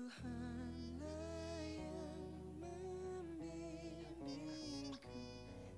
Tuhanlah yang membimbingku,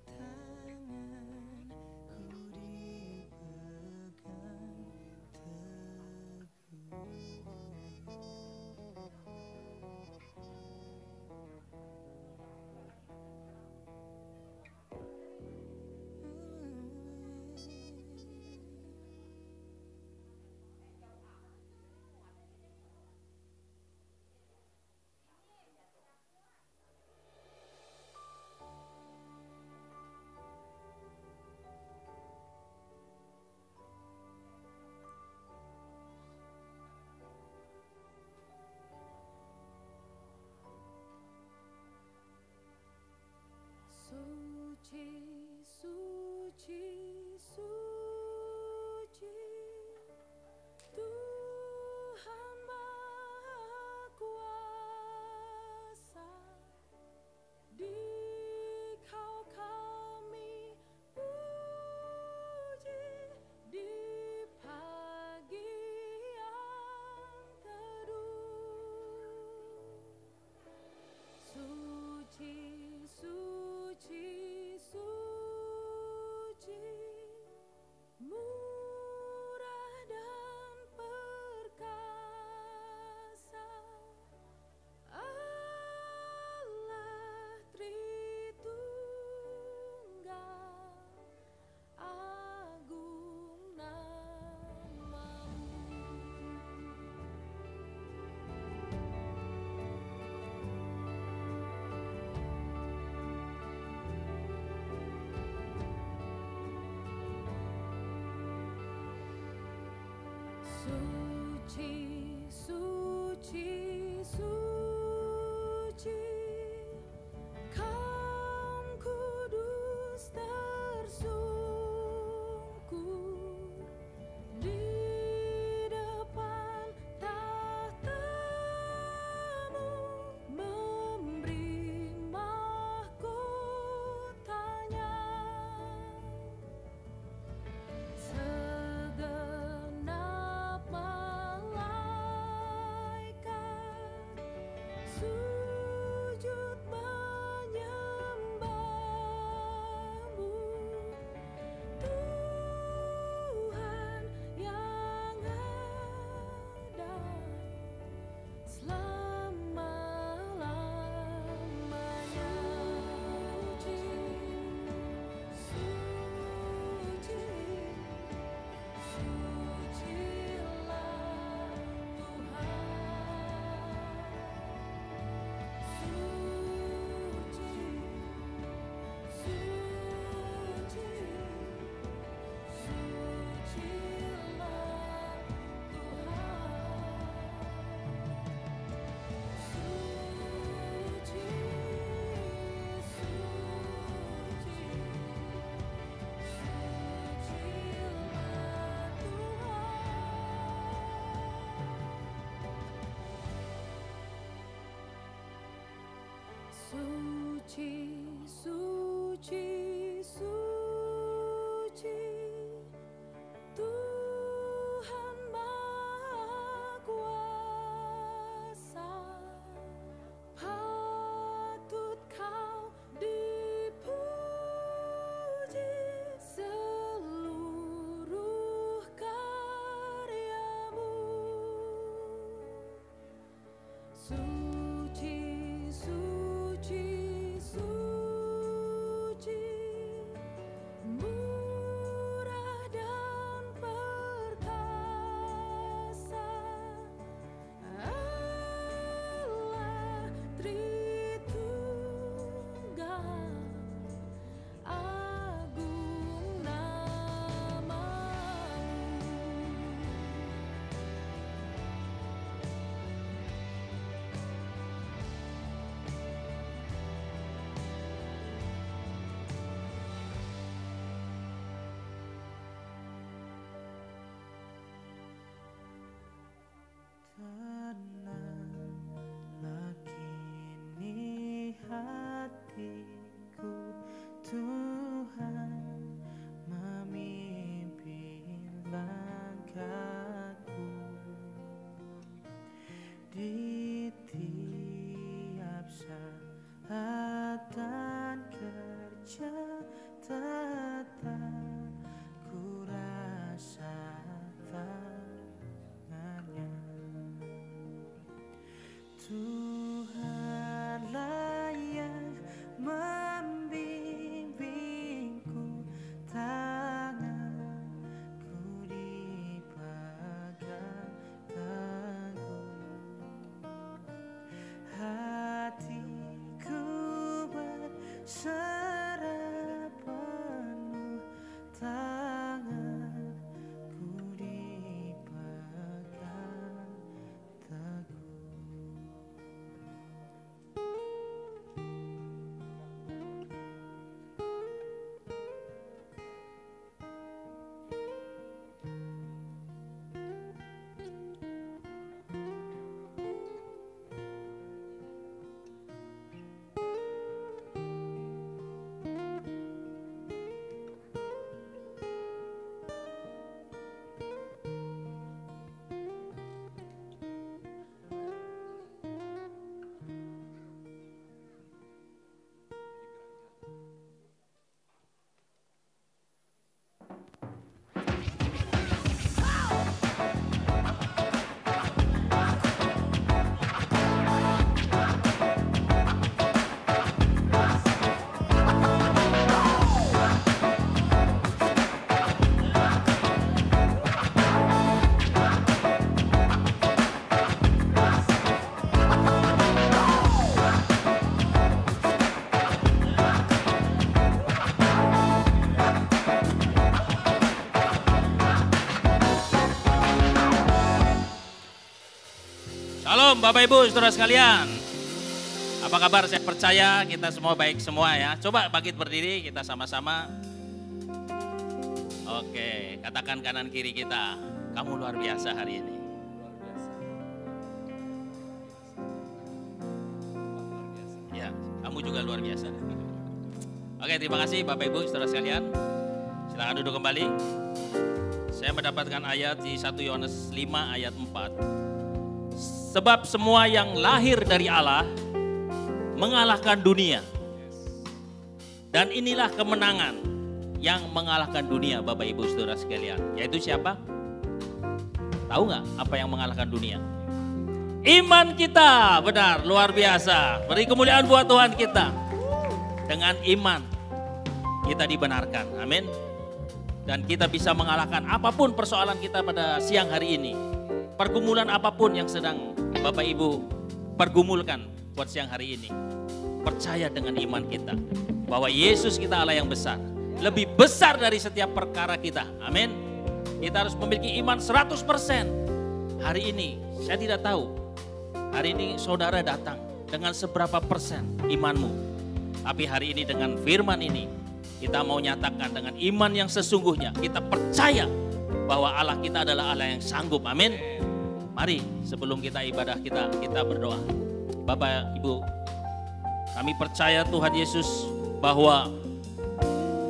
tanganku dipegang teguh. Suci, suci, suci, Tuhan Maha Kuasa, Dikau kami puji di pagi yang teduh. Suci, suci, suci, murah dan perkasa, Allah Tritunggal, agung nama-Mu. Suci, suci, suci, Kaum kudus tersungkur di depan tahta-Mu, memberi mahkotanya. Segenap malaikat Suci, suci, suci, Tuhan Maha Kuasa, patut kau dipuji, seluruh karyamu. Suci, suci, suci, murah dan perkasa, Allah Tritunggal, agung namamu. Tenanglah kini hatiku, Tuhan memimpin langkahku di tiap saat dan kerja tetap ku rasa tangannya. Tuhanlah yang membimbingku, tanganku dipegang teguh, hatiku berserah penuh, tanganku dipegang teguh. Shalom Bapak Ibu saudara sekalian. Apa kabar? Saya percaya kita semua baik semua ya. Coba bangkit berdiri kita sama-sama. Oke, katakan kanan kiri kita, kamu luar biasa hari ini. Ya, kamu juga luar biasa. Oke, terima kasih Bapak Ibu saudara sekalian. Silakan duduk kembali. Saya mendapatkan ayat di 1 Yohanes 5 ayat 4. Sebab semua yang lahir dari Allah mengalahkan dunia. Dan inilah kemenangan yang mengalahkan dunia Bapak Ibu saudara sekalian. Yaitu siapa? Tahu nggak apa yang mengalahkan dunia? Iman kita, benar, luar biasa. Beri kemuliaan buat Tuhan kita. Dengan iman kita dibenarkan, amin. Dan kita bisa mengalahkan apapun persoalan kita pada siang hari ini. Pergumulan apapun yang sedang Bapak Ibu pergumulkan buat siang hari ini. Percaya dengan iman kita bahwa Yesus kita Allah yang besar. Lebih besar dari setiap perkara kita. Amin. Kita harus memiliki iman 100%. Hari ini saya tidak tahu. Hari ini saudara datang dengan seberapa persen imanmu. Tapi hari ini dengan firman ini kita mau nyatakan dengan iman yang sesungguhnya. Kita percaya bahwa Allah kita adalah Allah yang sanggup. Amin. Mari sebelum kita ibadah kita berdoa. Bapak Ibu, Kami percaya Tuhan Yesus bahwa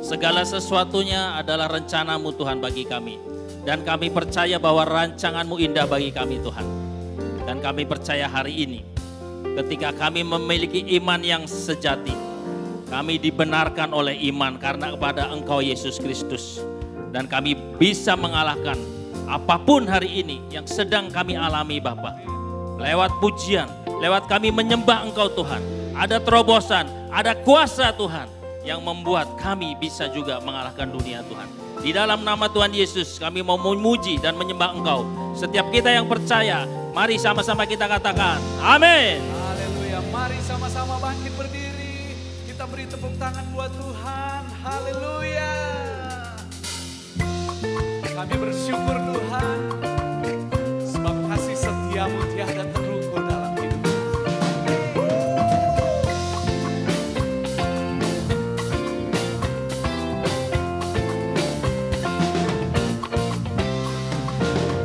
segala sesuatunya adalah rencana-Mu Tuhan bagi kami. Dan kami percaya bahwa rancangan-Mu indah bagi kami Tuhan. Dan kami percaya hari ini ketika kami memiliki iman yang sejati, kami dibenarkan oleh iman karena kepada Engkau Yesus Kristus. Dan kami bisa mengalahkan apapun hari ini yang sedang kami alami Bapa. Lewat pujian, lewat kami menyembah Engkau Tuhan. Ada terobosan, ada kuasa Tuhan yang membuat kami bisa juga mengalahkan dunia Tuhan. Di dalam nama Tuhan Yesus kami mau memuji dan menyembah Engkau. Setiap kita yang percaya, mari sama-sama kita katakan, amin. Haleluya, mari sama-sama bangkit berdiri. Kita beri tepuk tangan buat Tuhan, haleluya. Kami bersyukur Tuhan, sebab kasih setia-Mu tiada terukur dalam hidup.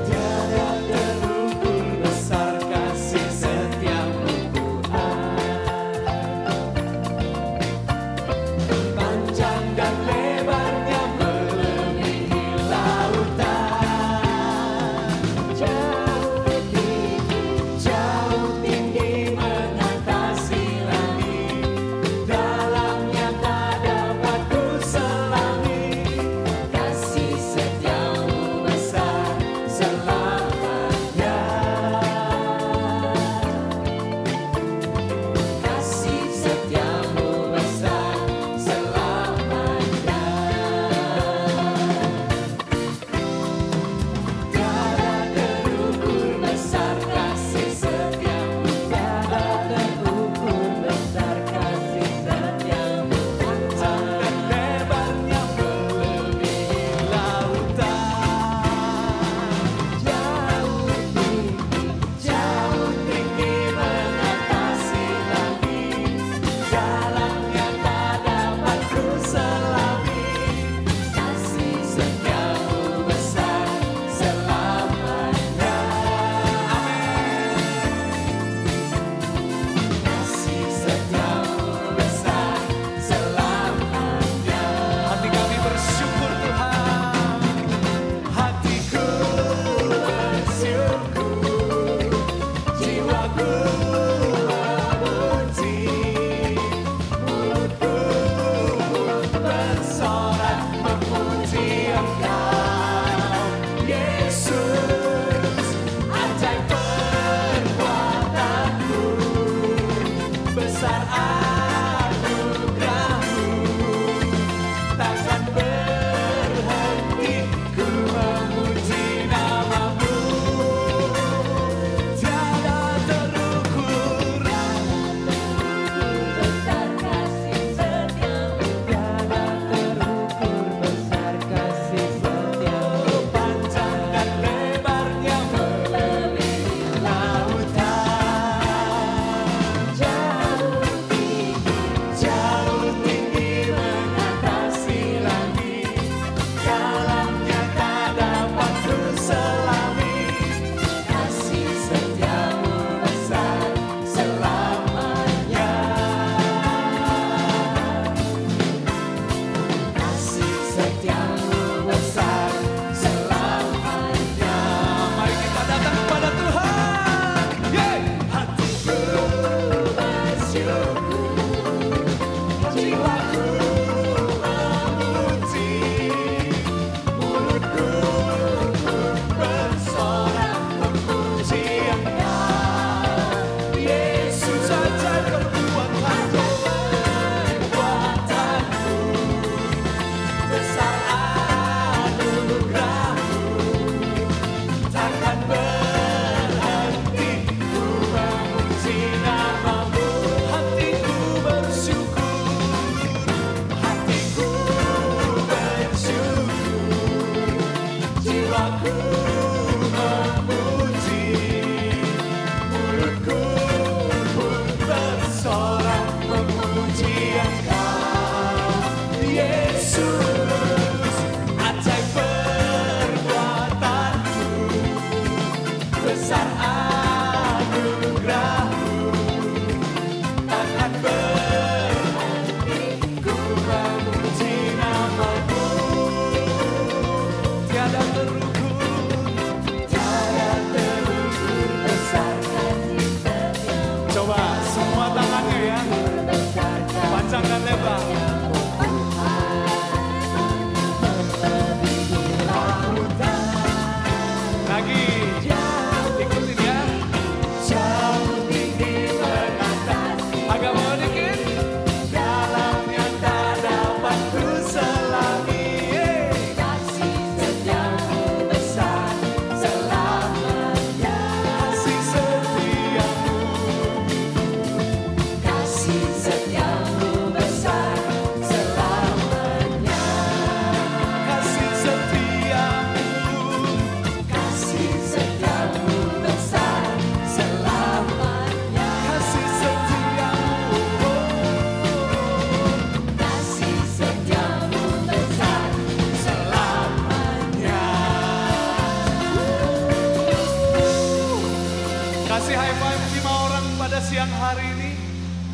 Tiada terukur besar kasih setia-Mu Tuhan. Panjang dan lebarnya melebihi lautan. Jauh tinggi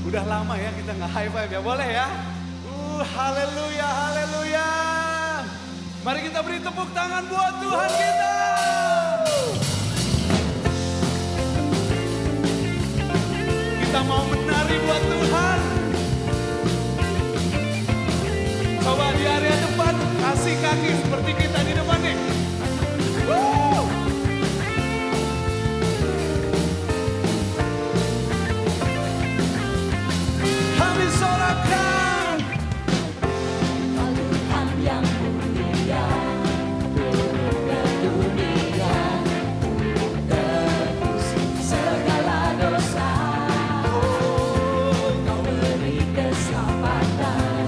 Udah lama ya kita nggak high five ya, boleh ya? Haleluya, haleluya. Mari kita beri tepuk tangan buat Tuhan kita. Kita mau menari buat Tuhan. Coba di area depan, kasih kaki seperti kita di depan nih. Kami sorakan Tuhan yang mulia, ke dunia, tebus segala dosa. Kau beri keselamatan,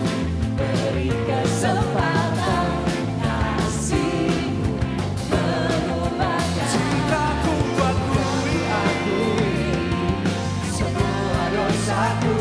beri kesempatan, kasih-Mu mengubahkan. cintaku Akui semua dosaku,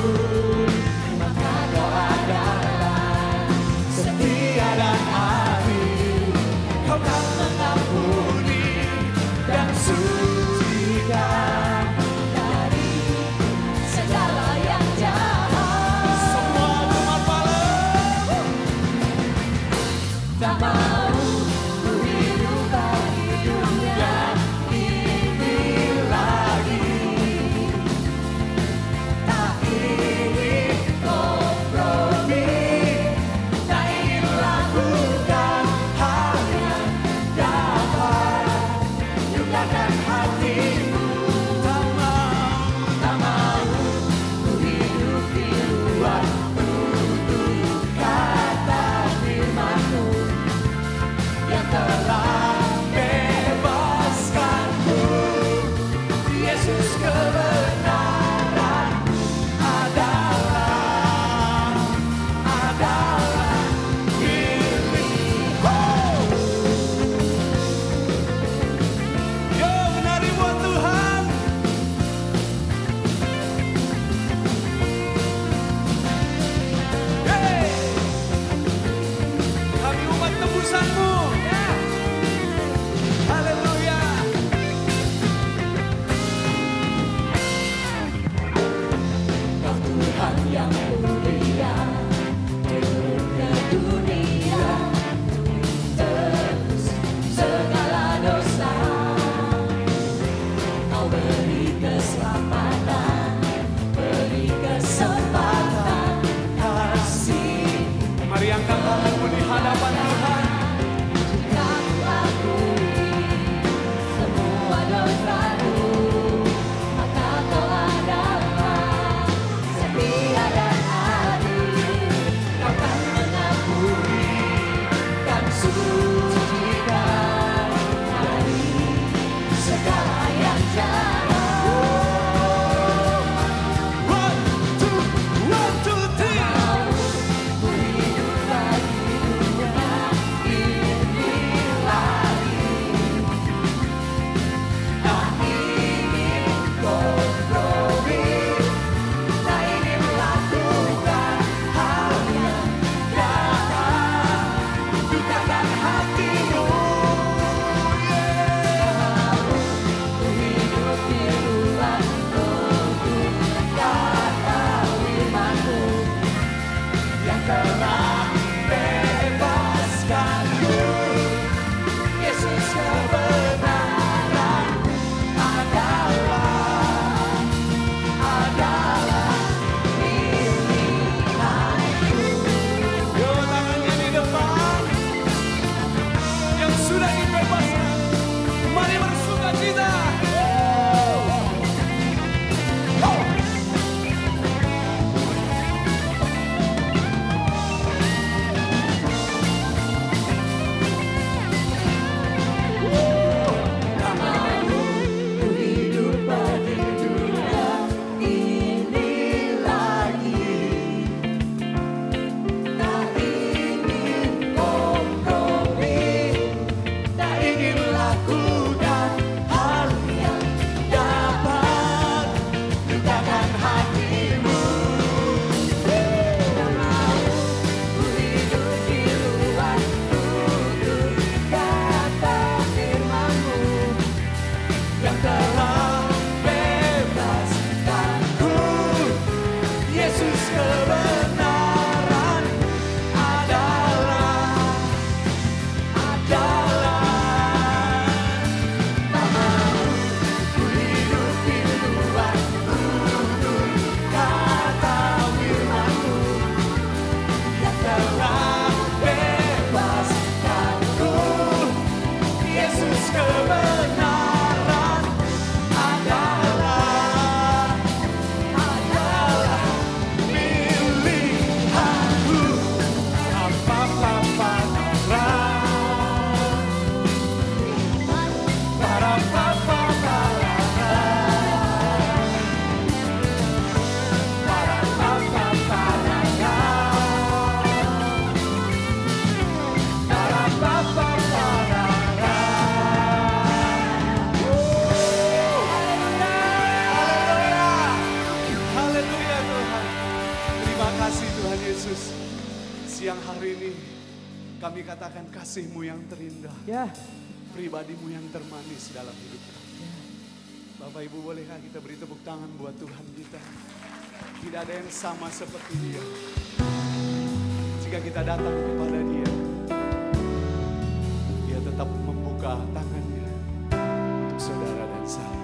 kebenaran adalah namamu. Ku hidup di luar turun kata firman-Mu yang telah bebaskanku. Yesus, kebenaran adalah pilihanku. Haleluya Tuhan. Terima kasih Tuhan Yesus. Siang hari ini kami katakan kasih-Mu yang terindah. Pribadi-Mu yang termanis dalam hidup kami. Bapak Ibu, bolehkah kita beri tepuk tangan buat Tuhan kita? Tidak ada yang sama seperti Dia. Jika kita datang kepada Dia, Dia tetap membuka tangannya untuk saudara dan saya.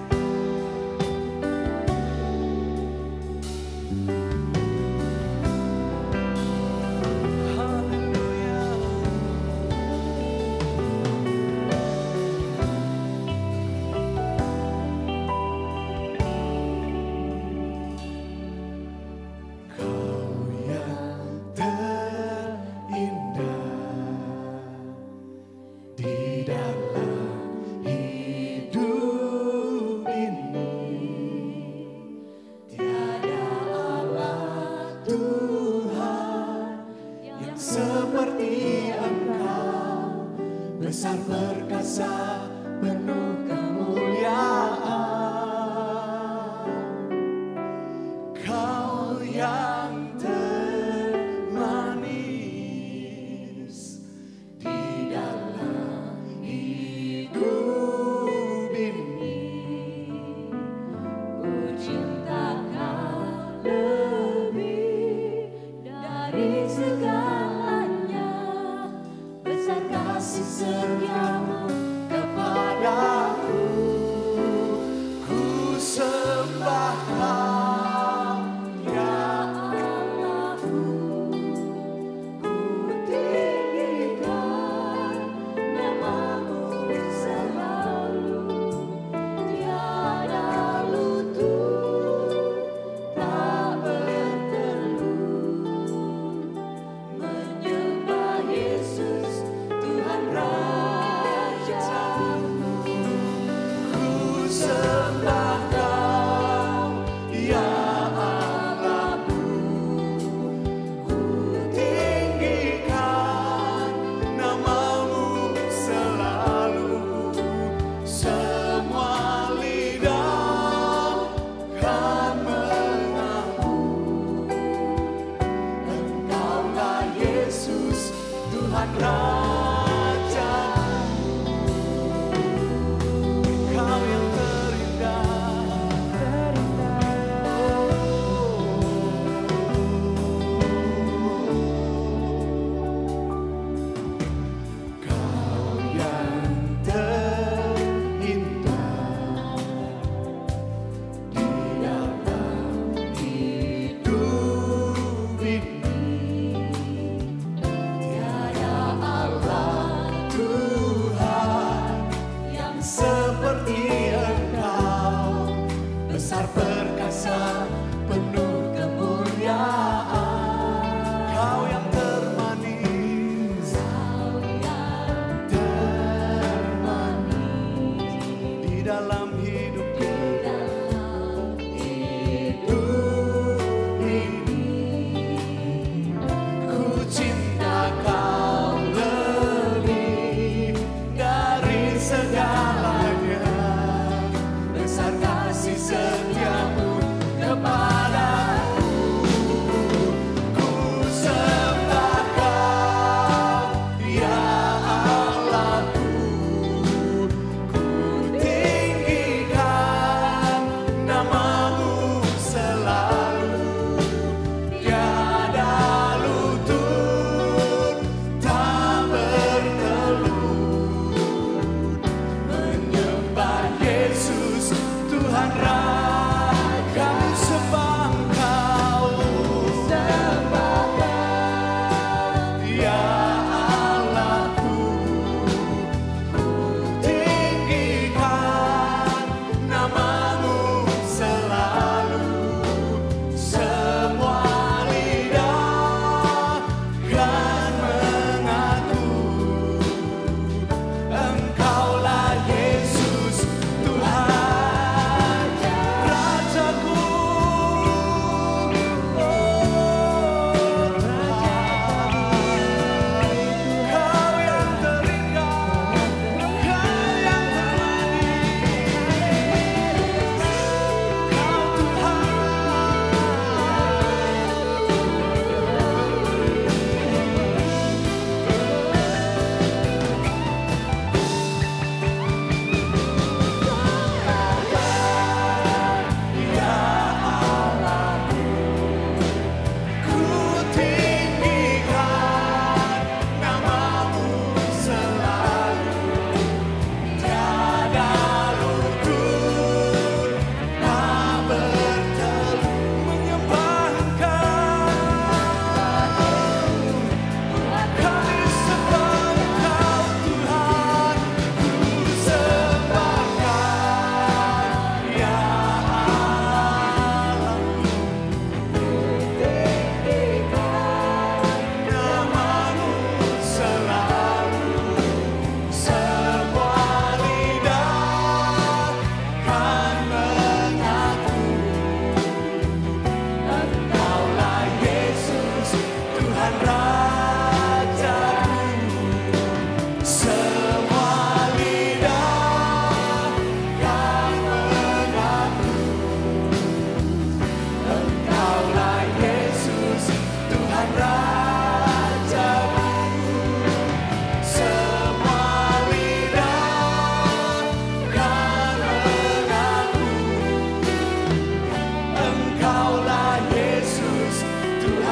Seperti Engkau, besar perkasa, penuh kemuliaan. Kau yang termanis di dalam hidup ini. Ku cinta Kau lebih dari segalanya. Besar kasih setiamu Kepadaku, ku sembah Kau, ya Allahku. Ku tinggikan namamu selalu. Tiada lutut tak bertelut menyembah Yesus Tuhan Rajamu. ku sembah Kau, ya Allahku. Ku tinggikan namamu selalu. Semua lidah kan mengaku Engkaulah Yesus Tuhan Rajamu. Kau yang terindah, Kau yang terindah di dalam hidup ini. Tiada Allah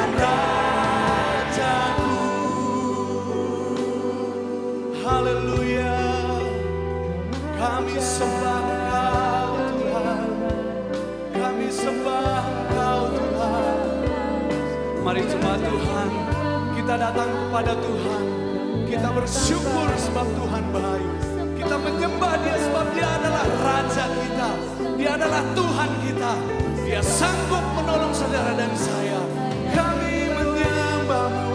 Tuhan Rajaku. Haleluya. Kami sembah Engkau Tuhan. Kami sembah Engkau Tuhan. Mari jemaat Tuhan, kita datang kepada Tuhan. Kita bersyukur sebab Tuhan baik. Kita menyembah Dia sebab Dia adalah Raja kita. Dia adalah Tuhan kita. Dia sanggup menolong saudara dan saya. Kami menyembah-Mu.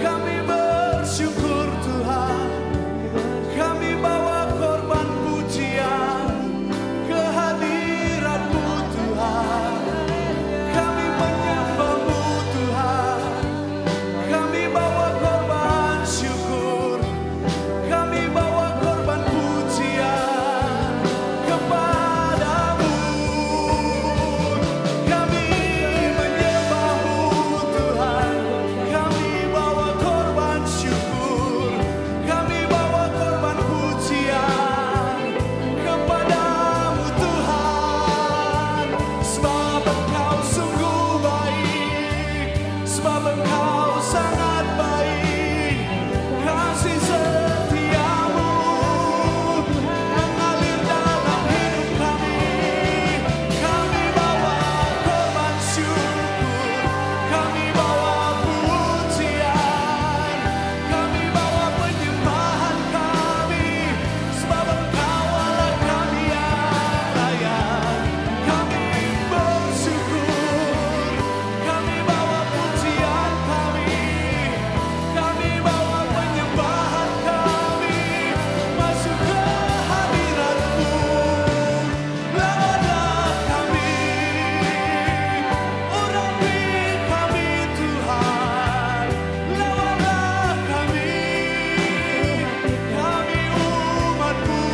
Kami bersyukur Tuhan. Kami bawa korban pujian ke hadirat-Mu Tuhan. Kami menyembah-Mu Tuhan. Kami bawa korban syukur. Kami bawa korban pujian kepadamu. Kami menyembah-Mu Tuhan. Kami bawa korban syukur. Kami bawa korban pujian kepadamu Tuhan. Sebab Engkau sungguh baik. Sebab Engkau sangat baik. Kasih setiamu mengalir dalam hidup kami. Kami bawa korban syukur. Kami bawa pujian. Kami bawa penyembahan kami. Sebab Engkau Allah kami yang layak. Kami bersyukur. Kami bawa pujian kami. Kami bawa penyembahan kami. Masuk ke hadirat-Mu. Lawalah kami. Urapi kami Tuhan. Lawalah kami. Kami umat-Mu.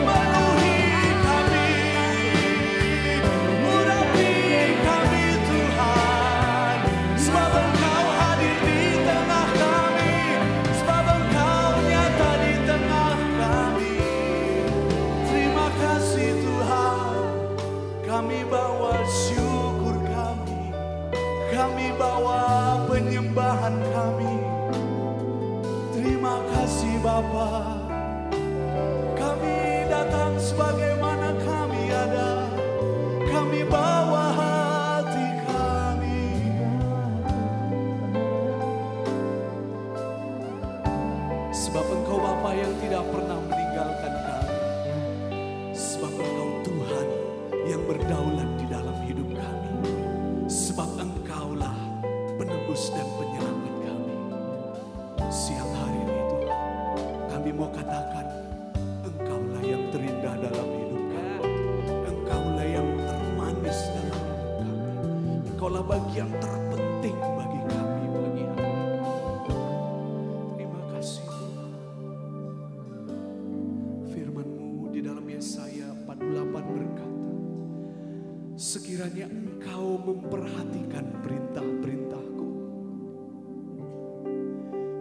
Penuhi kami. Urapi kami Tuhan. Sebab Engkau hadir di tengah kami. Sebab Engkau nyata di tengah kami. Terima kasih Tuhan. Kami bawa syukur kami. Kami bawa penyembahan kami. Terima kasih Bapa. Kami datang sebagaimana kami ada. Kami bawa hati kami. Sebab Engkau Bapa yang tidak pernah meninggalkan kami. Sebab Engkau Tuhan yang berdaulat di dalam hidup kami. Sebab Engkaulah penebus dan penyelamat kami. Siang hari ini Tuhan, kami mau katakan Engkaulah yang terindah dalam hidup kami. Engkaulah yang termanis dalam hidup kami. Engkaulah bagian terpenting bagi kami pagi hari ini. Terima kasih Tuhan. Firman-Mu di dalam Yesaya 48 berkata, sekiranya Engkau memperhatikan perintah-perintah-Ku,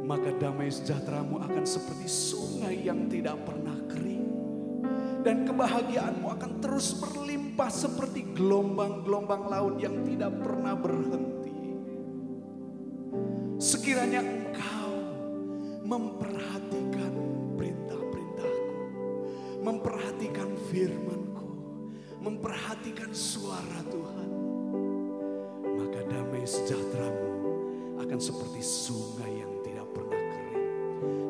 maka damai sejahtera-Mu akan seperti sungai yang tidak pernah kering. Dan kebahagiaan-Mu akan terus berlimpah seperti gelombang-gelombang laut yang tidak pernah berhenti. Sekiranya Engkau memperhatikan perintah-perintah-Ku, memperhatikan firman-Ku, memperhatikan suara Tuhan, maka damai sejahtera-Mu akan seperti sungai yang tidak pernah kering.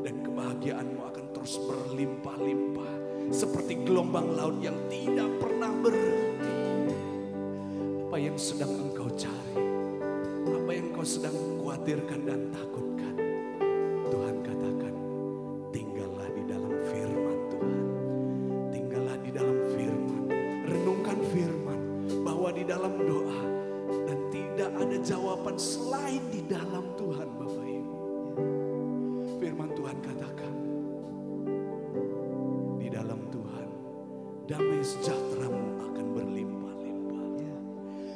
Dan kebahagiaan-Mu akan terus berlimpah-limpah seperti gelombang laut yang tidak pernah berhenti. Apa yang sedang engkau cari? Apa yang engkau sedang khawatirkan dan takutkan? Tuhan katakan, tinggallah di dalam firman Tuhan. Tinggallah di dalam firman. Renungkan firman. Bahwa di dalam doa. Dan tidak ada jawaban selain di dalam Tuhan Bapak Ibu. Firman Tuhan katakan, di dalam Tuhan damai sejahtera-Mu akan berlimpah-limpah.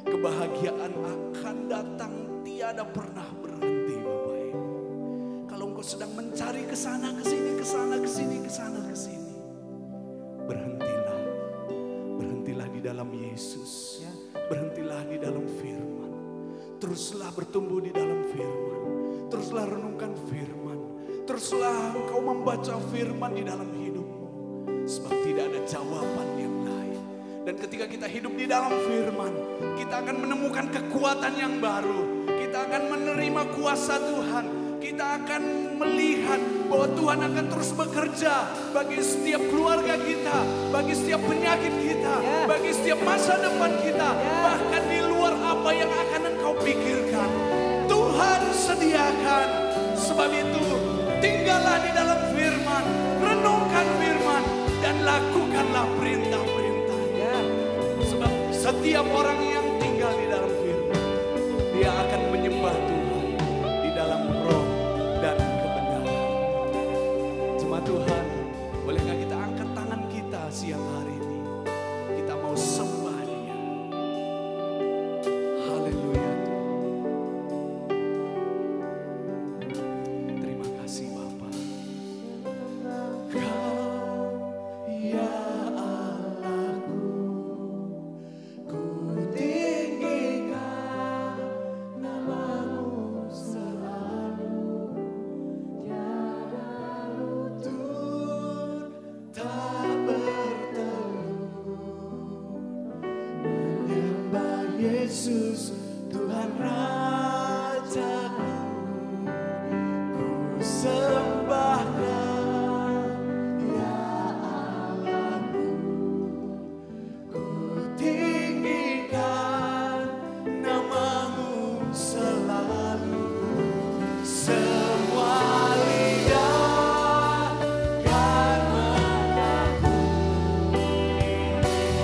Kebahagiaan akan datang tiada pernah berhenti Bapak Ibu. Kalau engkau sedang mencari ke sana ke sini, ke sana ke sini, ke sana ke sini, berhentilah. Berhentilah di dalam Yesus. Berhentilah di dalam firman. Teruslah bertumbuh di dalam firman. Teruslah renungkan firman. Teruslah engkau membaca firman di dalam hidupmu. Sebab tidak ada jawaban yang lain. Dan ketika kita hidup di dalam firman, kita akan menemukan kekuatan yang baru. Kita akan menerima kuasa Tuhan. Kita akan melihat bahwa Tuhan akan terus bekerja bagi setiap keluarga kita, bagi setiap penyakit kita, bagi setiap masa depan kita, bahkan di luar apa yang akan engkau pikirkan. Tuhan sediakan. Sebab itu tinggallah di dalam firman, renungkan firman, dan lakukanlah perintah-perintahnya. Sebab setiap orang yang tinggal di dalam firman, dia akan menyembah Tuhan di dalam roh dan kebenaran. Jemaat Tuhan, bolehkah kita angkat tangan kita siang hari ini? Kita mau sembah Dia. Haleluya. Terima kasih Bapa. Kau ya Allahku, ku tinggikan namamu selalu. Tiada lutut tak bertelur, menyembah Yesus Tuhan Rajaku. Ku sembahkan ya Allahku, ku tinggikan namamu selalu. Semua lidah kan mengakui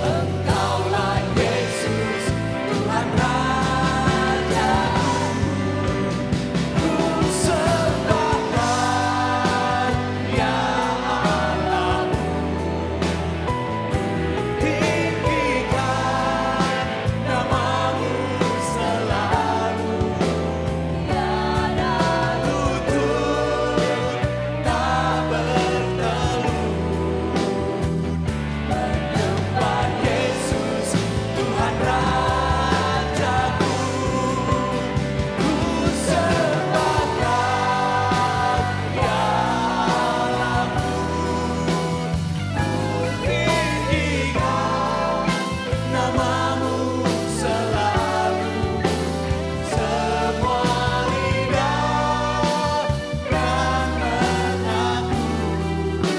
Engkaulah Yesus Tuhan Rajaku. Ku sembahkan ya Allahku, tinggikan namamu selalu. Tiada lutut tak bertelur, menyembah Yesus Tuhan Rajaku. Ku sembahkan ya Allahku, tinggikan namamu selalu. Semua lidah kan mengakui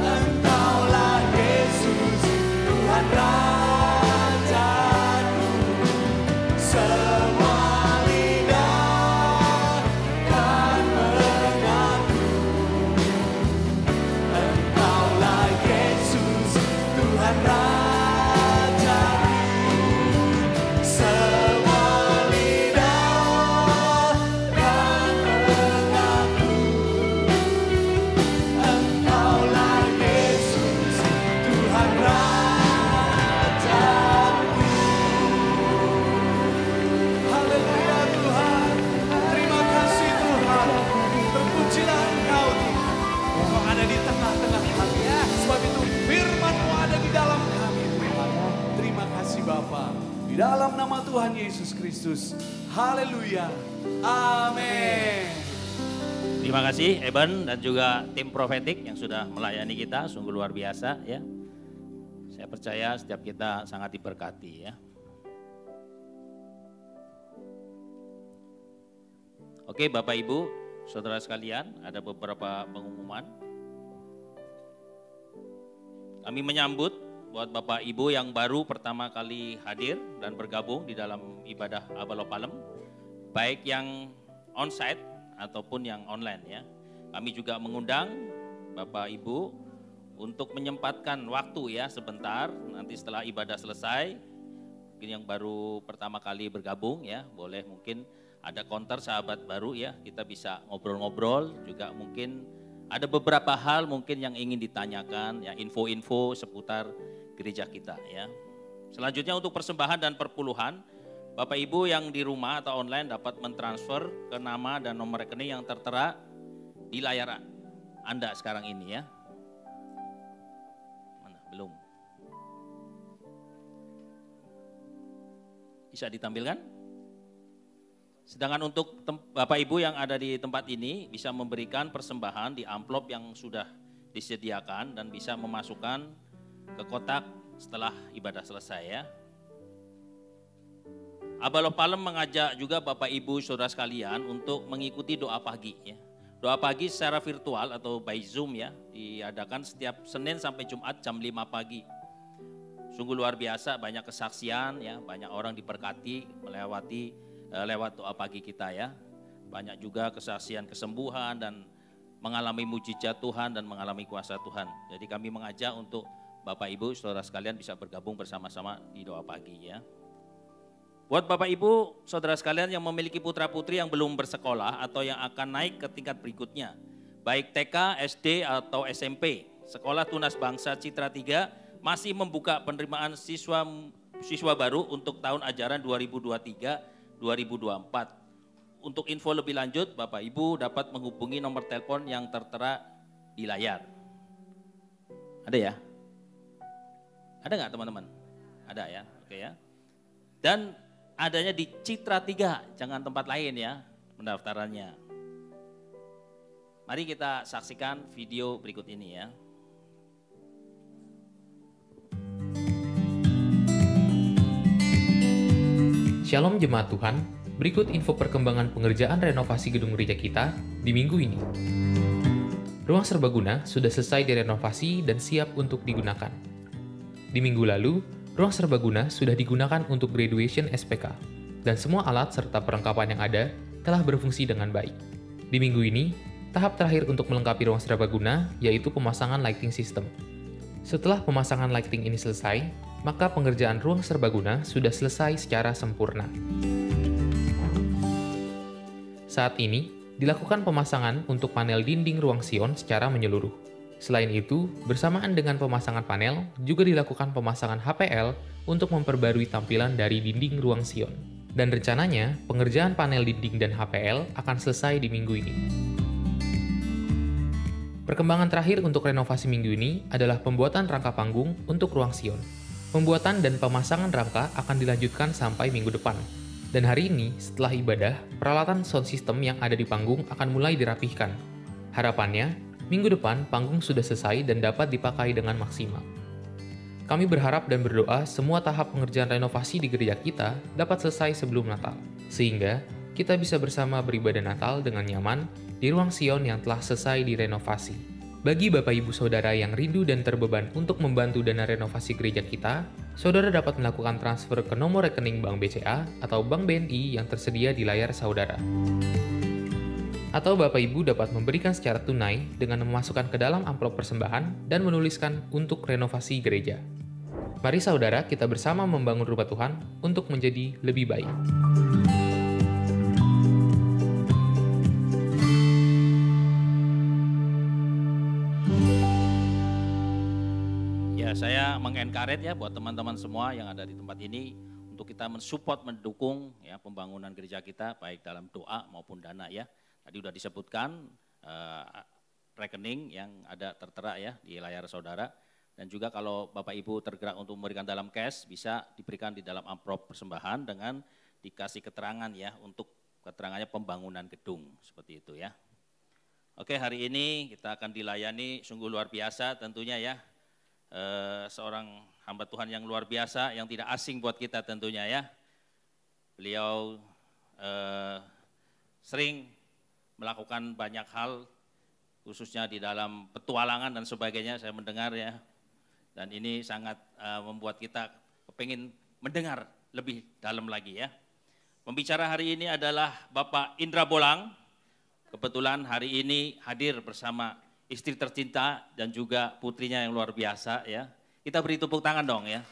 Engkaulah Yesus Tuhan Rajaku. Semua lidah kan mengakui Engkaulah Yesus Tuhan Rajaku. Semua lidah kan mengakui Engkaulah Yesus Tuhan Rajaku. Haleluya Tuhan. Terima kasih Tuhan. Terpujilah Engkau Tuhan. Engkau ada di tengah-tengah kami. Sebab itu firman-Mu ada di dalam kami Tuhan. Terima kasih Bapa. Di dalam nama Tuhan Yesus Kristus. Haleluya. Amin. Terima kasih Eben dan juga tim Prophetic yang sudah melayani kita, sungguh luar biasa ya. Saya percaya setiap kita sangat diberkati ya. Oke Bapak Ibu, saudara sekalian, ada beberapa pengumuman. Kami menyambut buat Bapak Ibu yang baru pertama kali hadir dan bergabung di dalam ibadah Abalopalem, baik yang onsite ataupun yang online ya. Kami juga mengundang Bapak Ibu untuk menyempatkan waktu ya sebentar, nanti setelah ibadah selesai, mungkin yang baru pertama kali bergabung ya, boleh mungkin ada counter sahabat baru ya, kita bisa ngobrol-ngobrol, juga mungkin ada beberapa hal mungkin yang ingin ditanyakan ya, info-info seputar gereja kita ya. Selanjutnya untuk persembahan dan perpuluhan, Bapak Ibu yang di rumah atau online dapat mentransfer ke nama dan nomor rekening yang tertera di layar Anda sekarang ini ya. Mana? Belum. Bisa ditampilkan? Sedangkan untuk Bapak Ibu yang ada di tempat ini bisa memberikan persembahan di amplop yang sudah disediakan dan bisa memasukkan ke kotak setelah ibadah selesai ya. Abaloh Palem mengajak juga Bapak Ibu saudara sekalian untuk mengikuti doa pagi ya. Doa pagi secara virtual atau by Zoom ya, diadakan setiap Senin sampai Jumat jam 5 pagi. Sungguh luar biasa, banyak kesaksian ya, banyak orang diberkati lewat doa pagi kita ya. Banyak juga kesaksian kesembuhan dan mengalami mujizat Tuhan dan mengalami kuasa Tuhan. Jadi kami mengajak untuk Bapak Ibu saudara sekalian bisa bergabung bersama-sama di doa pagi ya. Buat Bapak Ibu saudara sekalian yang memiliki putra-putri yang belum bersekolah atau yang akan naik ke tingkat berikutnya, baik TK, SD atau SMP, Sekolah Tunas Bangsa Citra 3 masih membuka penerimaan siswa baru untuk tahun ajaran 2023-2024. Untuk info lebih lanjut, Bapak Ibu dapat menghubungi nomor telepon yang tertera di layar. Ada ya? Ada nggak teman-teman? Ada ya, oke ya. Dan adanya di Citra 3, jangan tempat lain ya pendaftarannya. Mari kita saksikan video berikut ini ya. Shalom jemaat Tuhan, berikut info perkembangan pengerjaan renovasi gedung gereja kita di minggu ini. Ruang serbaguna sudah selesai direnovasi dan siap untuk digunakan. Di minggu lalu, ruang serbaguna sudah digunakan untuk graduation SPK, dan semua alat serta perlengkapan yang ada telah berfungsi dengan baik. Di minggu ini, tahap terakhir untuk melengkapi ruang serbaguna yaitu pemasangan lighting system. Setelah pemasangan lighting ini selesai, maka pengerjaan ruang serbaguna sudah selesai secara sempurna. Saat ini, dilakukan pemasangan untuk panel dinding ruang Sion secara menyeluruh. Selain itu, bersamaan dengan pemasangan panel, juga dilakukan pemasangan HPL untuk memperbarui tampilan dari dinding ruang Sion. Dan rencananya, pengerjaan panel dinding dan HPL akan selesai di minggu ini. Perkembangan terakhir untuk renovasi minggu ini adalah pembuatan rangka panggung untuk ruang Sion. Pembuatan dan pemasangan rangka akan dilanjutkan sampai minggu depan. Dan hari ini, setelah ibadah, peralatan sound system yang ada di panggung akan mulai dirapihkan. Harapannya, minggu depan panggung sudah selesai dan dapat dipakai dengan maksimal. Kami berharap dan berdoa semua tahap pengerjaan renovasi di gereja kita dapat selesai sebelum Natal, sehingga kita bisa bersama beribadah Natal dengan nyaman di ruang Sion yang telah selesai direnovasi. Bagi Bapak Ibu Saudara yang rindu dan terbeban untuk membantu dana renovasi gereja kita, Saudara dapat melakukan transfer ke nomor rekening Bank BCA atau Bank BNI yang tersedia di layar Saudara. Atau Bapak Ibu dapat memberikan secara tunai dengan memasukkan ke dalam amplop persembahan dan menuliskan untuk renovasi gereja. Mari Saudara kita bersama membangun rumah Tuhan untuk menjadi lebih baik. Saya mengencourage ya buat teman-teman semua yang ada di tempat ini untuk kita mensupport, mendukung ya pembangunan gereja kita baik dalam doa maupun dana ya. Tadi sudah disebutkan rekening yang ada tertera ya di layar saudara, dan juga kalau Bapak Ibu tergerak untuk memberikan dalam cash bisa diberikan di dalam amplop persembahan dengan dikasih keterangan ya untuk keterangannya pembangunan gedung seperti itu ya. Oke, hari ini kita akan dilayani sungguh luar biasa tentunya ya. Seorang hamba Tuhan yang luar biasa, yang tidak asing buat kita tentunya ya. Beliau sering melakukan banyak hal, khususnya di dalam petualangan dan sebagainya, saya mendengar ya. Dan ini sangat membuat kita kepingin mendengar lebih dalam lagi ya. Pembicara hari ini adalah Bapak Indra Bolang. Kebetulan hari ini hadir bersama istri tercinta dan juga putrinya yang luar biasa ya. Kita beri tepuk tangan dong ya.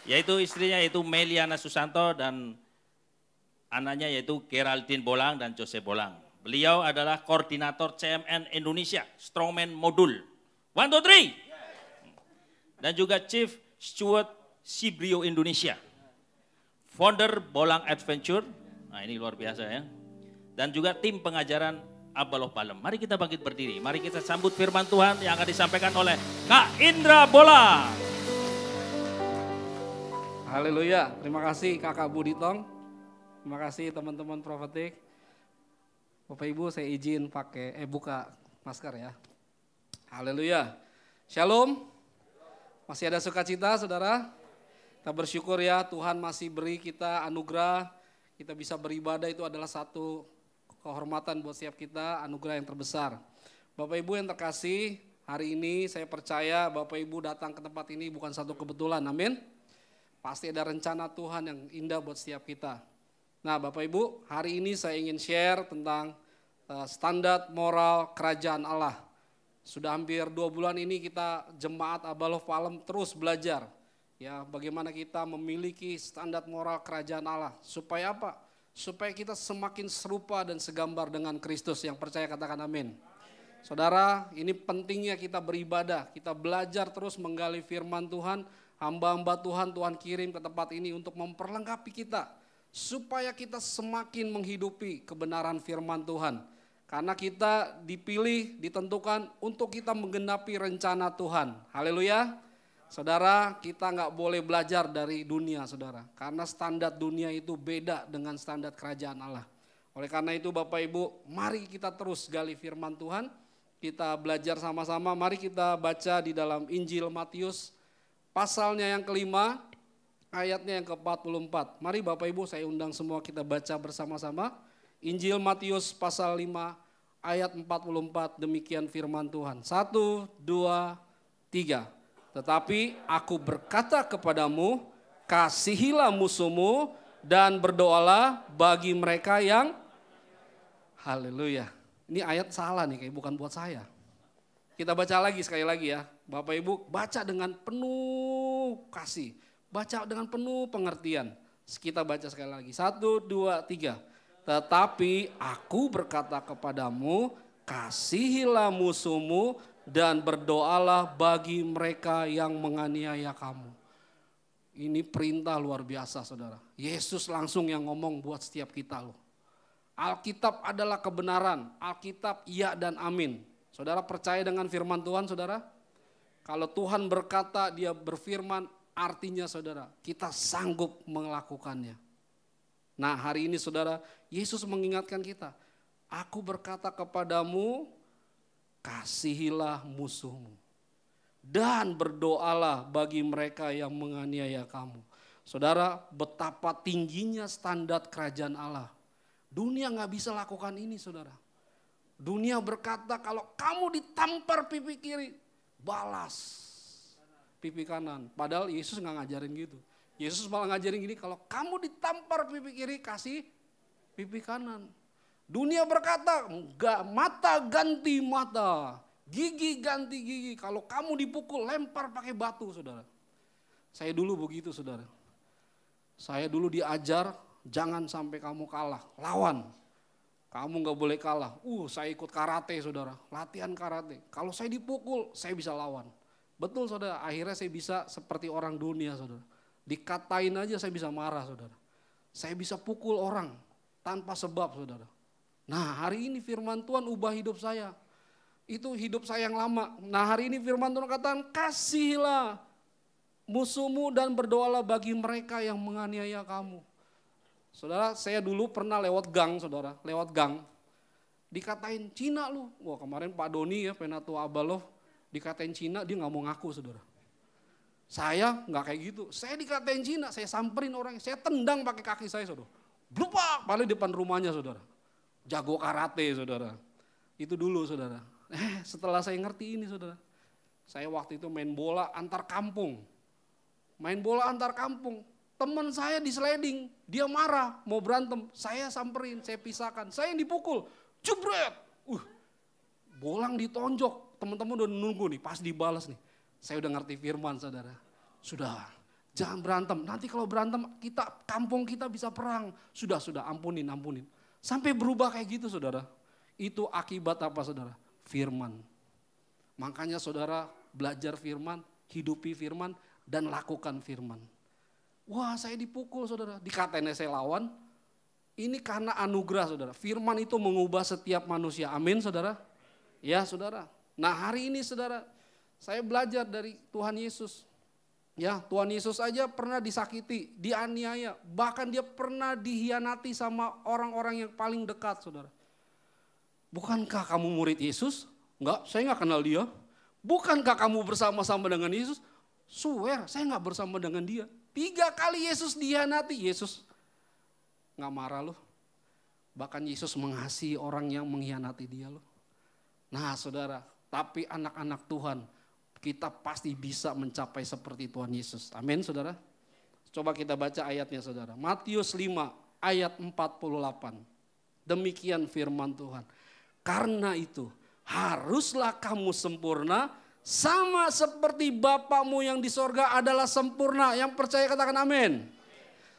Yaitu istrinya yaitu Meliana Susanto dan anaknya yaitu Geraldine Bolang dan Jose Bolang. Beliau adalah koordinator CMN Indonesia Strongman Modul. 1, 2, 3. Dan juga Chief Steward Sibrio Indonesia. Founder Bolang Adventure. Nah ini luar biasa ya. Dan juga tim pengajaran Abaloh Palem. Mari kita bangkit berdiri. Mari kita sambut firman Tuhan yang akan disampaikan oleh Kak Indra Bolang. Haleluya. Terima kasih Kakak Budi Tong. Terima kasih teman-teman Prophetic. Bapak Ibu saya izin buka masker ya. Haleluya. Shalom. Masih ada sukacita saudara? Kita bersyukur ya Tuhan masih beri kita anugerah. Kita bisa beribadah itu adalah satu kehormatan buat setiap kita, anugerah yang terbesar. Bapak Ibu yang terkasih, hari ini saya percaya Bapak Ibu datang ke tempat ini bukan satu kebetulan, amin. Pasti ada rencana Tuhan yang indah buat setiap kita. Nah Bapak Ibu, hari ini saya ingin share tentang standar moral kerajaan Allah. Sudah hampir 2 bulan ini kita jemaat Abalov Palem terus belajar. Ya, bagaimana kita memiliki standar moral kerajaan Allah. Supaya apa? Supaya kita semakin serupa dan segambar dengan Kristus. Yang percaya katakan amin. Saudara, ini pentingnya kita beribadah. Kita belajar terus menggali firman Tuhan. Hamba-hamba Tuhan, Tuhan kirim ke tempat ini untuk memperlengkapi kita. Supaya kita semakin menghidupi kebenaran firman Tuhan. Karena kita dipilih, ditentukan untuk kita menggenapi rencana Tuhan. Haleluya. Saudara, kita nggak boleh belajar dari dunia, saudara. Karena standar dunia itu beda dengan standar kerajaan Allah. Oleh karena itu Bapak Ibu, mari kita terus gali firman Tuhan. Kita belajar sama-sama, mari kita baca di dalam Injil Matius. Pasalnya yang kelima, ayatnya yang ke-44. Mari Bapak Ibu saya undang semua kita baca bersama-sama. Injil Matius pasal 5 ayat 44, demikian firman Tuhan. 1, 2, 3. Tetapi aku berkata kepadamu, kasihilah musuhmu dan berdoalah bagi mereka yang, haleluya. Ini ayat salah nih, kayak bukan buat saya. Kita baca lagi sekali lagi ya. Bapak Ibu baca dengan penuh kasih. Baca dengan penuh pengertian. Kita baca sekali lagi. 1, 2, 3. Tetapi aku berkata kepadamu, kasihilah musuhmu dan berdoalah bagi mereka yang menganiaya kamu. Ini perintah luar biasa saudara. Yesus langsung yang ngomong buat setiap kita loh. Alkitab adalah kebenaran. Alkitab iya dan amin. Saudara percaya dengan firman Tuhan saudara? Kalau Tuhan berkata dia berfirman artinya saudara kita sanggup melakukannya. Nah hari ini saudara Yesus mengingatkan kita. Aku berkata kepadamu kasihilah musuhmu dan berdoalah bagi mereka yang menganiaya kamu. Saudara betapa tingginya standar kerajaan Allah. Dunia gak bisa lakukan ini saudara. Dunia berkata kalau kamu ditampar pipi kiri, balas pipi kanan. Padahal Yesus gak ngajarin gitu. Yesus malah ngajarin gini, kalau kamu ditampar pipi kiri, kasih pipi kanan. Dunia berkata, enggak, mata ganti mata, gigi ganti gigi. Kalau kamu dipukul, lempar pakai batu saudara. Saya dulu begitu saudara. Saya dulu diajar, jangan sampai kamu kalah, lawan. Kamu gak boleh kalah. Saya ikut karate saudara, latihan karate. Kalau saya dipukul, saya bisa lawan. Betul saudara, akhirnya saya bisa seperti orang dunia saudara. Dikatain aja saya bisa marah saudara. Saya bisa pukul orang tanpa sebab saudara. Nah hari ini firman Tuhan ubah hidup saya. Itu hidup saya yang lama. Nah hari ini firman Tuhan katakan kasihilah musuhmu dan berdoalah bagi mereka yang menganiaya kamu. Saudara, saya dulu pernah lewat gang, saudara, lewat gang. Dikatain Cina lu. Wah kemarin Pak Doni ya, Penatua Abalov, dikatain Cina, dia gak mau ngaku, saudara. Saya gak kayak gitu. Saya dikatain Cina, saya samperin orang, saya tendang pakai kaki saya, saudara. Blupak, paling depan rumahnya, saudara. Jago karate, saudara. Itu dulu, saudara. Setelah saya ngerti ini, saudara. Saya waktu itu main bola antar kampung. Main bola antar kampung. Teman saya di sliding, dia marah, mau berantem. Saya samperin, saya pisahkan. Saya yang dipukul, jebret. Bolang ditonjok, teman-teman udah nunggu nih, pas dibalas nih. Saya udah ngerti firman saudara. Sudah, jangan berantem. Nanti kalau berantem, kampung kita bisa perang. Sudah, ampunin. Sampai berubah kayak gitu saudara. Itu akibat apa saudara? Firman. Makanya saudara belajar firman, hidupi firman, dan lakukan firman. Wah saya dipukul saudara, dikatain saya lawan. Ini karena anugerah saudara. Firman itu mengubah setiap manusia. Amin saudara. Ya saudara. Nah hari ini saudara, saya belajar dari Tuhan Yesus. Ya, Tuhan Yesus aja pernah disakiti, dianiaya, bahkan dia pernah dihianati sama orang-orang yang paling dekat, saudara. Bukankah kamu murid Yesus? Enggak, saya enggak kenal dia. Bukankah kamu bersama-sama dengan Yesus? Swear, saya enggak bersama dengan dia. 3 kali Yesus dihianati, Yesus enggak marah loh. Bahkan Yesus mengasihi orang yang mengkhianati dia loh. Nah saudara, tapi anak-anak Tuhan, kita pasti bisa mencapai seperti Tuhan Yesus. Amin saudara. Coba kita baca ayatnya saudara. Matius 5 ayat 48. Demikian firman Tuhan. Karena itu haruslah kamu sempurna sama seperti Bapamu yang di sorga adalah sempurna. Yang percaya katakan amin.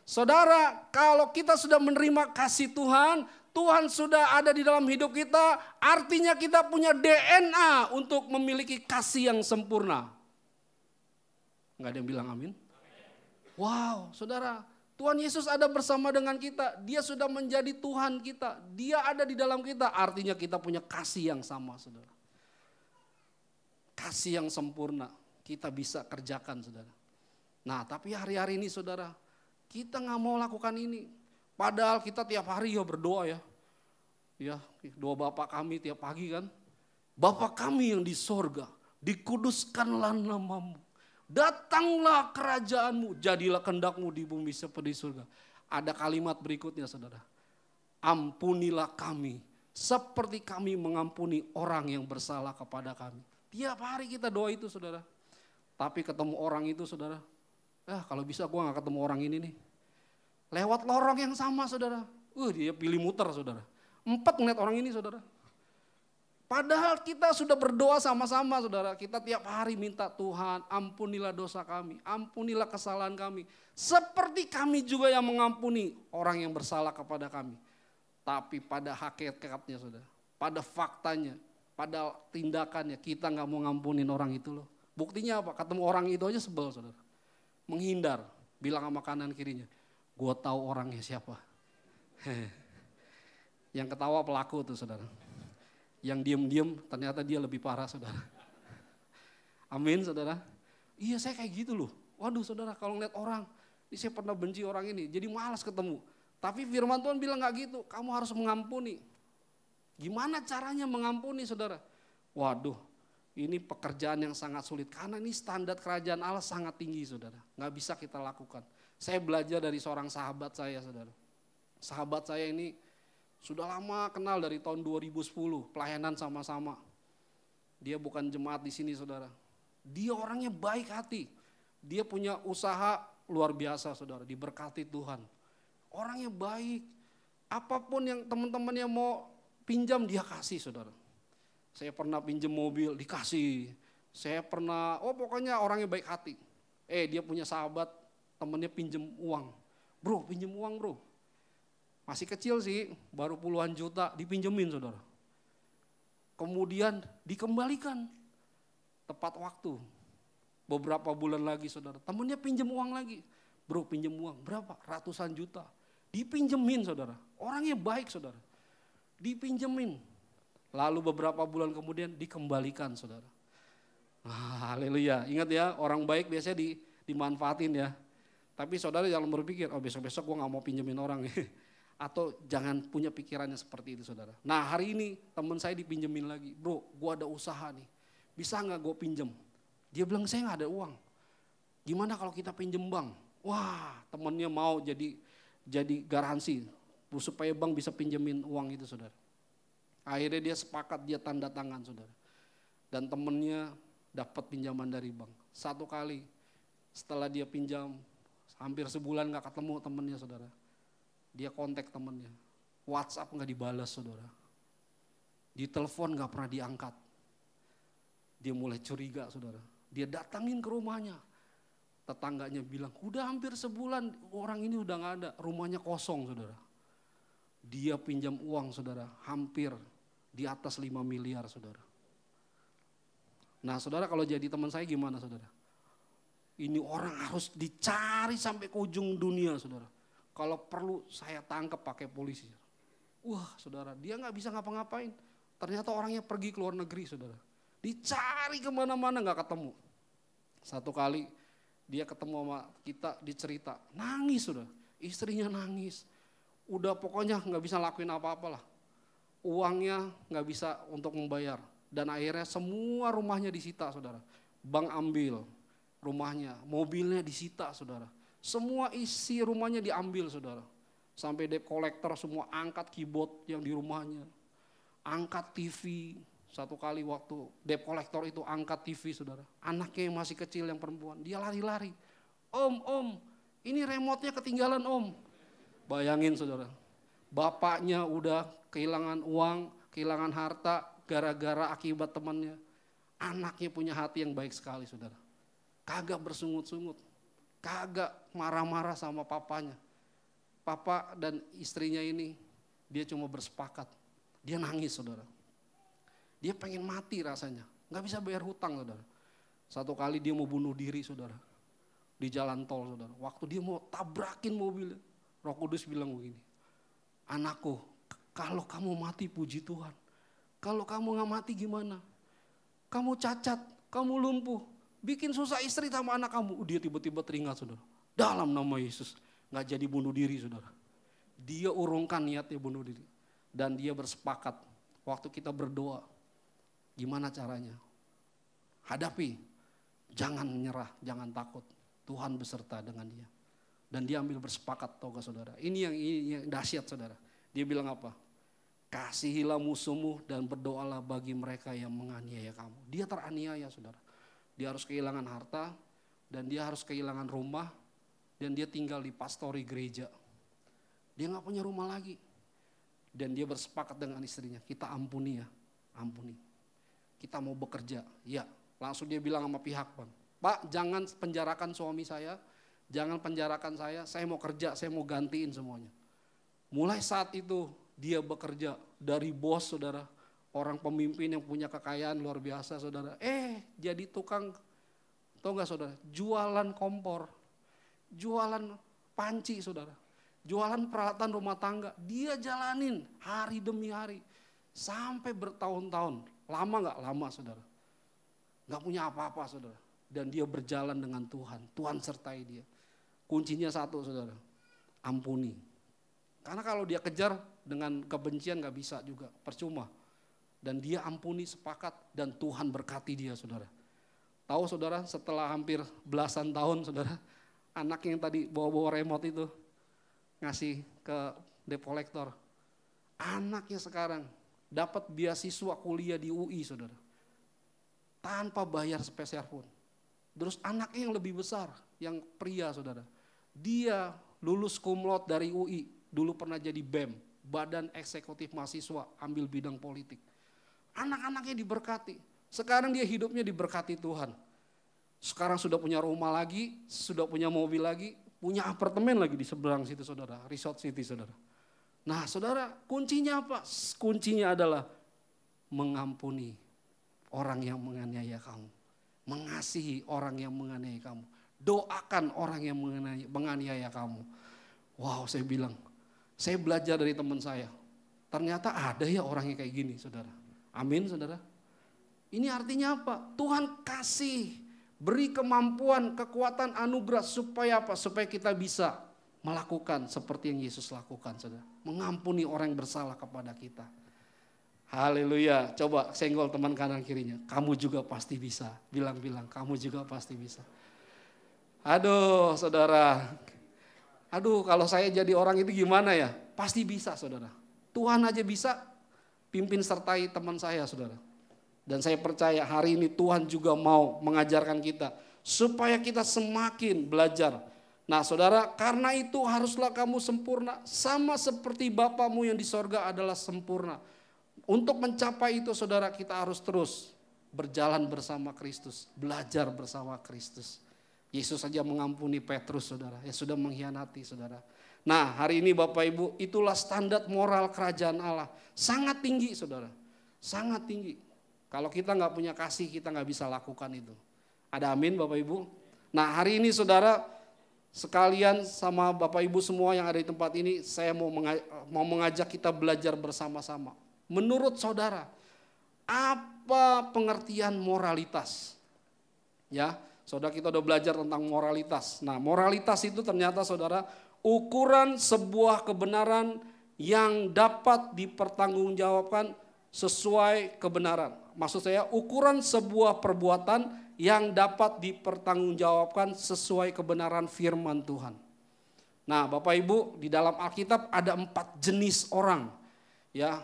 Saudara, kalau kita sudah menerima kasih Tuhan, Tuhan sudah ada di dalam hidup kita, artinya kita punya DNA untuk memiliki kasih yang sempurna. Enggak ada yang bilang amin? Wow, saudara, Tuhan Yesus ada bersama dengan kita, dia sudah menjadi Tuhan kita, dia ada di dalam kita, artinya kita punya kasih yang sama, saudara. Kasih yang sempurna, kita bisa kerjakan, saudara. Nah, tapi hari-hari ini, saudara, kita nggak mau lakukan ini. Padahal kita tiap hari ya berdoa ya. Ya, doa Bapa kami tiap pagi kan. Bapa kami yang di sorga, dikuduskanlah namamu. Datanglah kerajaanmu, jadilah kehendakmu di bumi seperti di surga. Ada kalimat berikutnya saudara. Ampunilah kami seperti kami mengampuni orang yang bersalah kepada kami. Tiap hari kita doa itu saudara. Tapi ketemu orang itu saudara. Kalau bisa gue gak ketemu orang ini nih. Lewat lorong yang sama saudara. Dia pilih muter saudara. 4 ngeliat orang ini saudara. Padahal kita sudah berdoa sama-sama saudara. Kita tiap hari minta Tuhan ampunilah dosa kami. Ampunilah kesalahan kami. Seperti kami juga yang mengampuni orang yang bersalah kepada kami. Tapi pada hakikatnya saudara. Pada faktanya. Pada tindakannya kita gak mau ngampunin orang itu loh. Buktinya apa? Ketemu orang itu aja sebel saudara. Menghindar. Bilang sama kanan kirinya. Gue tahu orangnya siapa. Yang ketawa pelaku tuh saudara. Yang diem-diem ternyata dia lebih parah saudara. Amin saudara. Iya saya kayak gitu loh. Waduh saudara kalau ngeliat orang. Ini saya pernah benci orang ini. Jadi malas ketemu. Tapi firman Tuhan bilang gak gitu. Kamu harus mengampuni. Gimana caranya mengampuni saudara? Waduh ini pekerjaan yang sangat sulit. Karena ini standar kerajaan Allah sangat tinggi saudara. Gak bisa kita lakukan. Saya belajar dari seorang sahabat saya saudara. Sahabat saya ini sudah lama kenal dari tahun 2010, pelayanan sama-sama. Dia bukan jemaat di sini saudara. Dia orangnya baik hati. Dia punya usaha luar biasa saudara, diberkati Tuhan. Orangnya baik. Apapun yang teman-temannya mau pinjam dia kasih saudara. Saya pernah pinjam mobil dikasih. Saya pernah, pokoknya orangnya baik hati. Dia punya sahabat, temennya pinjam uang. Bro pinjam uang bro. Masih kecil sih, baru puluhan juta dipinjemin saudara. Kemudian dikembalikan tepat waktu. Beberapa bulan lagi saudara, temennya pinjam uang lagi. Bro pinjam uang, berapa? Ratusan juta. Dipinjemin saudara, orangnya baik saudara. Dipinjemin. Lalu beberapa bulan kemudian dikembalikan saudara. Haleluya, ingat ya orang baik biasanya dimanfaatin ya. Tapi saudara jangan berpikir, besok-besok gue gak mau pinjemin orang. Atau jangan punya pikirannya seperti itu saudara. Nah hari ini teman saya dipinjemin lagi. Bro gue ada usaha nih. Bisa gak gue pinjem? Dia bilang saya gak ada uang. Gimana kalau kita pinjem bank? Wah temennya mau jadi garansi. Supaya bank bisa pinjemin uang itu saudara. Akhirnya dia sepakat dia tanda tangan saudara. Dan temennya dapat pinjaman dari bank. 1 kali setelah dia pinjam. Hampir sebulan gak ketemu temennya saudara. Dia kontak temennya, WhatsApp gak dibalas saudara. Di telepon gak pernah diangkat. Dia mulai curiga saudara. Dia datangin ke rumahnya. Tetangganya bilang, udah hampir sebulan orang ini udah gak ada. Rumahnya kosong saudara. Dia pinjam uang saudara, hampir di atas 5 miliar saudara. Nah saudara kalau jadi teman saya gimana saudara? Ini orang harus dicari sampai ke ujung dunia saudara. Kalau perlu saya tangkap pakai polisi. Wah saudara, dia gak bisa ngapa-ngapain. Ternyata orangnya pergi ke luar negeri saudara. Dicari kemana-mana gak ketemu. 1 kali Dia ketemu sama kita, dicerita, nangis sudah. Istrinya nangis. Udah pokoknya nggak bisa lakuin apa-apa lah. Uangnya nggak bisa untuk membayar. Dan akhirnya semua rumahnya disita saudara. Bank ambil rumahnya, mobilnya disita saudara. Semua isi rumahnya diambil saudara. Sampai debt collector semua angkat keyboard yang di rumahnya. Angkat TV. Satu kali waktu debt collector itu angkat TV saudara. Anaknya yang masih kecil yang perempuan. Dia lari-lari. Om, ini remote-nya ketinggalan om. Bayangin saudara. Bapaknya udah kehilangan uang, kehilangan harta gara-gara akibat temannya. Anaknya punya hati yang baik sekali saudara. Kagak bersungut-sungut. Kagak marah-marah sama papanya. Papa dan istrinya ini dia cuma bersepakat. Dia nangis saudara. Dia pengen mati rasanya, nggak bisa bayar hutang saudara. Satu kali dia mau bunuh diri saudara, di jalan tol saudara. Waktu dia mau tabrakin mobilnya, Roh Kudus bilang begini, anakku kalau kamu mati puji Tuhan, kalau kamu nggak mati gimana? Kamu cacat, kamu lumpuh, bikin susah istri sama anak kamu. Dia tiba-tiba teringat saudara, dalam nama Yesus nggak jadi bunuh diri saudara. Dia urungkan niatnya bunuh diri dan dia bersepakat waktu kita berdoa. Gimana caranya? Hadapi, jangan menyerah, jangan takut. Tuhan beserta dengan dia. Dan dia ambil bersepakat, tahu gak saudara? Ini yang dahsyat saudara. Dia bilang apa? Kasihilah musuhmu dan berdoalah bagi mereka yang menganiaya kamu. Dia teraniaya saudara. Dia harus kehilangan harta dan dia harus kehilangan rumah dan dia tinggal di pastori gereja. Dia gak punya rumah lagi. Dan dia bersepakat dengan istrinya, kita ampuni ya, ampuni. Kita mau bekerja, ya langsung dia bilang sama pihak bang, Pak jangan penjarakan suami saya, jangan penjarakan saya mau kerja, saya mau gantiin semuanya. Mulai saat itu dia bekerja dari bos saudara, orang pemimpin yang punya kekayaan luar biasa saudara, jadi tukang, tau gak saudara, jualan kompor, jualan panci saudara, jualan peralatan rumah tangga, dia jalanin hari demi hari, sampai bertahun-tahun. Lama gak? Lama saudara. Gak punya apa-apa saudara. Dan dia berjalan dengan Tuhan. Tuhan sertai dia. Kuncinya satu saudara. Ampuni. Karena kalau dia kejar dengan kebencian gak bisa juga. Percuma. Dan dia ampuni sepakat. Dan Tuhan berkati dia saudara. Tahu saudara setelah hampir belasan tahun saudara. Anak yang tadi bawa-bawa remote itu. Ngasih ke debt collector. Anaknya sekarang dapat beasiswa kuliah di UI saudara. Tanpa bayar sepeser pun. Terus anaknya yang lebih besar, yang pria saudara. Dia lulus cum laude dari UI, dulu pernah jadi BEM, Badan Eksekutif Mahasiswa, ambil bidang politik. Anak-anaknya diberkati, sekarang dia hidupnya diberkati Tuhan. Sekarang sudah punya rumah lagi, sudah punya mobil lagi, punya apartemen lagi di seberang situ saudara, Resort City saudara. Nah saudara, kuncinya apa? Kuncinya adalah mengampuni orang yang menganiaya kamu. Mengasihi orang yang menganiaya kamu. Doakan orang yang menganiaya kamu. Wow, saya bilang, saya belajar dari teman saya. Ternyata ada ya orang yang kayak gini saudara. Amin saudara. Ini artinya apa? Tuhan kasih, beri kemampuan, kekuatan, anugerah supaya apa? Supaya kita bisa melakukan seperti yang Yesus lakukan saudara. Mengampuni orang yang bersalah kepada kita. Haleluya. Coba senggol teman kanan kirinya. Kamu juga pasti bisa. Bilang-bilang kamu juga pasti bisa. Aduh saudara. Aduh kalau saya jadi orang itu gimana ya? Pasti bisa saudara. Tuhan aja bisa pimpin sertai teman saya saudara. Dan saya percaya hari ini Tuhan juga mau mengajarkan kita. Supaya kita semakin belajar. Nah saudara, karena itu haruslah kamu sempurna. Sama seperti Bapamu yang di sorga adalah sempurna. Untuk mencapai itu saudara, kita harus terus berjalan bersama Kristus. Belajar bersama Kristus. Yesus saja mengampuni Petrus saudara, yang sudah mengkhianati saudara. Nah hari ini Bapak Ibu, itulah standar moral kerajaan Allah. Sangat tinggi saudara, sangat tinggi. Kalau kita nggak punya kasih, kita nggak bisa lakukan itu. Ada amin Bapak Ibu? Nah hari ini saudara, sekalian sama Bapak Ibu semua yang ada di tempat ini, saya mau mengajak kita belajar bersama-sama. Menurut saudara, apa pengertian moralitas? Ya, Saudara, kita udah belajar tentang moralitas. Nah, moralitas itu ternyata saudara ukuran sebuah kebenaran yang dapat dipertanggungjawabkan sesuai kebenaran. Maksud saya ukuran sebuah perbuatan yang dapat dipertanggungjawabkan sesuai kebenaran firman Tuhan. Nah, Bapak Ibu, di dalam Alkitab ada 4 jenis orang ya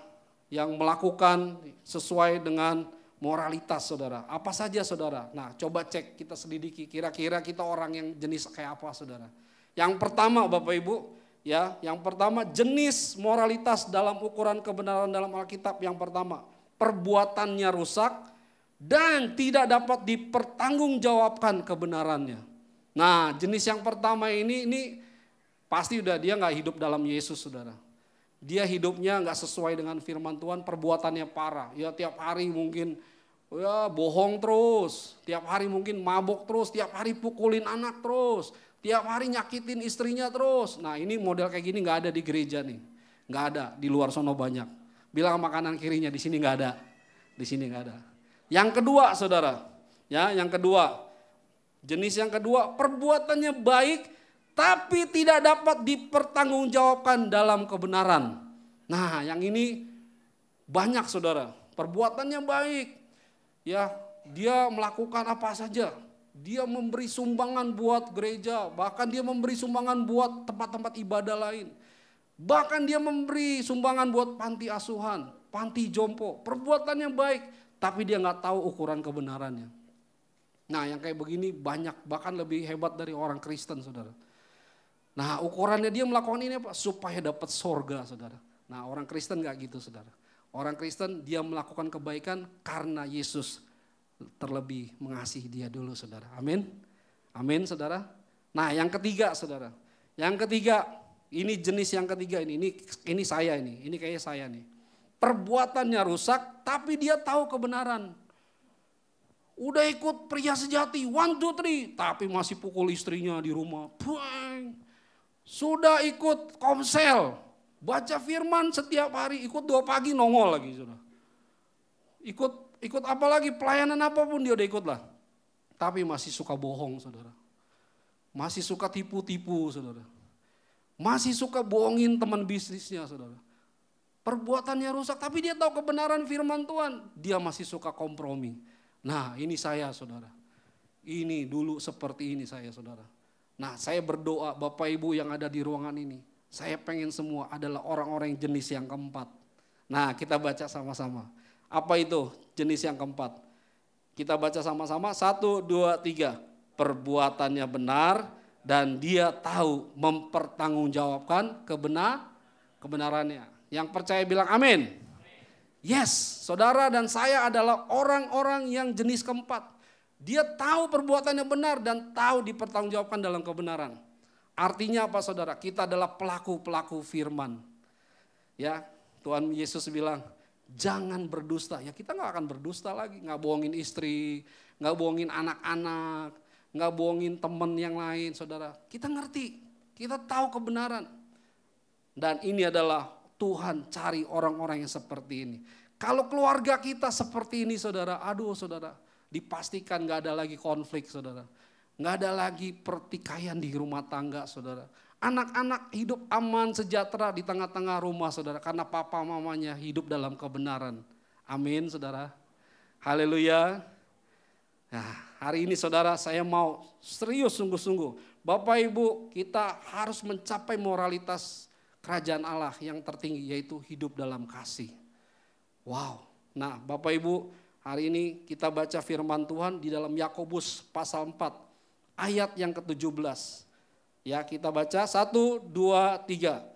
yang melakukan sesuai dengan moralitas saudara. Apa saja saudara? Nah, coba cek, kita selidiki kira-kira kita orang yang jenis kayak apa saudara. Yang pertama Bapak Ibu, ya, yang pertama jenis moralitas dalam ukuran kebenaran dalam Alkitab yang pertama, perbuatannya rusak dan tidak dapat dipertanggungjawabkan kebenarannya. Nah, jenis yang pertama ini pasti udah dia nggak hidup dalam Yesus saudara. Dia hidupnya nggak sesuai dengan firman Tuhan, perbuatannya parah. Ya tiap hari mungkin ya bohong terus, tiap hari mungkin mabok terus, tiap hari pukulin anak terus, tiap hari nyakitin istrinya terus. Nah ini model kayak gini nggak ada di gereja nih, nggak ada, di luar sono banyak. Bilang makanan kirinya, di sini nggak ada, di sini nggak ada. Yang kedua saudara, ya yang kedua, jenis yang kedua perbuatannya baik tapi tidak dapat dipertanggungjawabkan dalam kebenaran. Nah yang ini banyak saudara, perbuatannya baik, ya dia melakukan apa saja, dia memberi sumbangan buat gereja, bahkan dia memberi sumbangan buat tempat-tempat ibadah lain, bahkan dia memberi sumbangan buat panti asuhan, panti jompo, perbuatannya baik, tapi dia nggak tahu ukuran kebenarannya. Nah yang kayak begini banyak, bahkan lebih hebat dari orang Kristen saudara. Nah ukurannya dia melakukan ini apa? Supaya dapat sorga saudara. Nah orang Kristen gak gitu saudara. Orang Kristen dia melakukan kebaikan karena Yesus terlebih mengasihi dia dulu saudara. Amin. Amin saudara. Nah yang ketiga saudara. Yang ketiga, ini jenis yang ketiga ini saya ini kayaknya saya nih. Perbuatannya rusak tapi dia tahu kebenaran. Udah ikut pria sejati 1, 2, 3 tapi masih pukul istrinya di rumah. Buang. Sudah ikut komsel, baca firman setiap hari, ikut 2 pagi nongol lagi saudara. Ikut apa lagi, pelayanan apapun dia udah ikut lah. Tapi masih suka bohong saudara. Masih suka tipu-tipu saudara. Masih suka bohongin teman bisnisnya saudara. Perbuatannya rusak tapi dia tahu kebenaran firman Tuhan. Dia masih suka kompromi. Nah ini saya saudara. Ini dulu seperti ini saya saudara. Nah saya berdoa Bapak Ibu yang ada di ruangan ini. Saya pengen semua adalah orang-orang jenis yang keempat. Nah kita baca sama-sama. Apa itu jenis yang keempat? Kita baca sama-sama 1, 2, 3. Perbuatannya benar dan dia tahu mempertanggungjawabkan kebenarannya. Yang percaya bilang amin. Yes, saudara dan saya adalah orang-orang yang jenis keempat. Dia tahu perbuatannya benar dan tahu dipertanggungjawabkan dalam kebenaran. Artinya apa saudara? Kita adalah pelaku-pelaku firman. Ya, Tuhan Yesus bilang, jangan berdusta. Ya kita gak akan berdusta lagi. Gak bohongin istri, gak bohongin anak-anak, gak bohongin teman yang lain saudara. Kita ngerti, kita tahu kebenaran. Dan ini adalah Tuhan cari orang-orang yang seperti ini. Kalau keluarga kita seperti ini saudara, aduh saudara. Dipastikan gak ada lagi konflik saudara. Gak ada lagi pertikaian di rumah tangga saudara. Anak-anak hidup aman sejahtera di tengah-tengah rumah saudara. Karena papa mamanya hidup dalam kebenaran. Amin saudara. Haleluya. Nah, hari ini saudara saya mau serius sungguh-sungguh. Bapak Ibu kita harus mencapai moralitas kerajaan Allah yang tertinggi. Yaitu hidup dalam kasih. Wow. Nah Bapak Ibu hari ini kita baca firman Tuhan di dalam Yakobus pasal 4 ayat yang ke-17. Ya kita baca 1, 2, 3.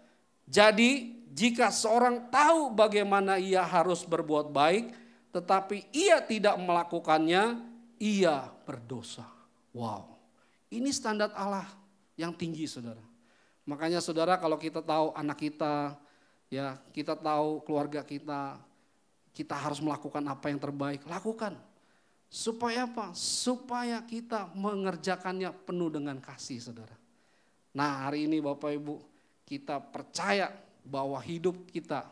Jadi jika seorang tahu bagaimana ia harus berbuat baik tetapi ia tidak melakukannya, ia berdosa. Wow, ini standar Allah yang tinggi saudara. Makanya saudara kalau kita tahu anak kita, ya kita tahu keluarga kita harus melakukan apa yang terbaik, lakukan. Supaya apa? Supaya kita mengerjakannya penuh dengan kasih saudara. Nah hari ini Bapak Ibu kita percaya bahwa hidup kita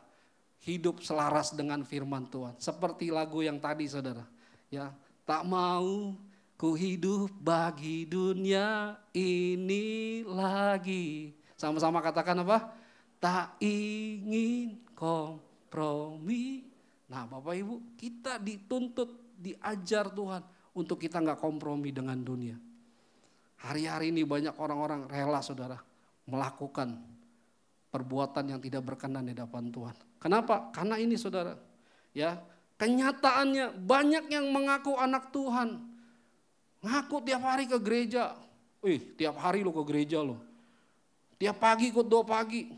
hidup selaras dengan firman Tuhan. Seperti lagu yang tadi saudara. Ya, tak mau Ku hidup bagi dunia ini lagi. Sama-sama katakan apa? Tak ingin kompromi. Nah Bapak Ibu, kita dituntut, diajar Tuhan untuk kita nggak kompromi dengan dunia. Hari-hari ini banyak orang-orang rela saudara melakukan perbuatan yang tidak berkenan di hadapan Tuhan. Kenapa? Karena ini saudara, ya kenyataannya banyak yang mengaku anak Tuhan, ngaku tiap hari ke gereja. Tiap hari lo ke gereja lo, tiap pagi ikut doa pagi.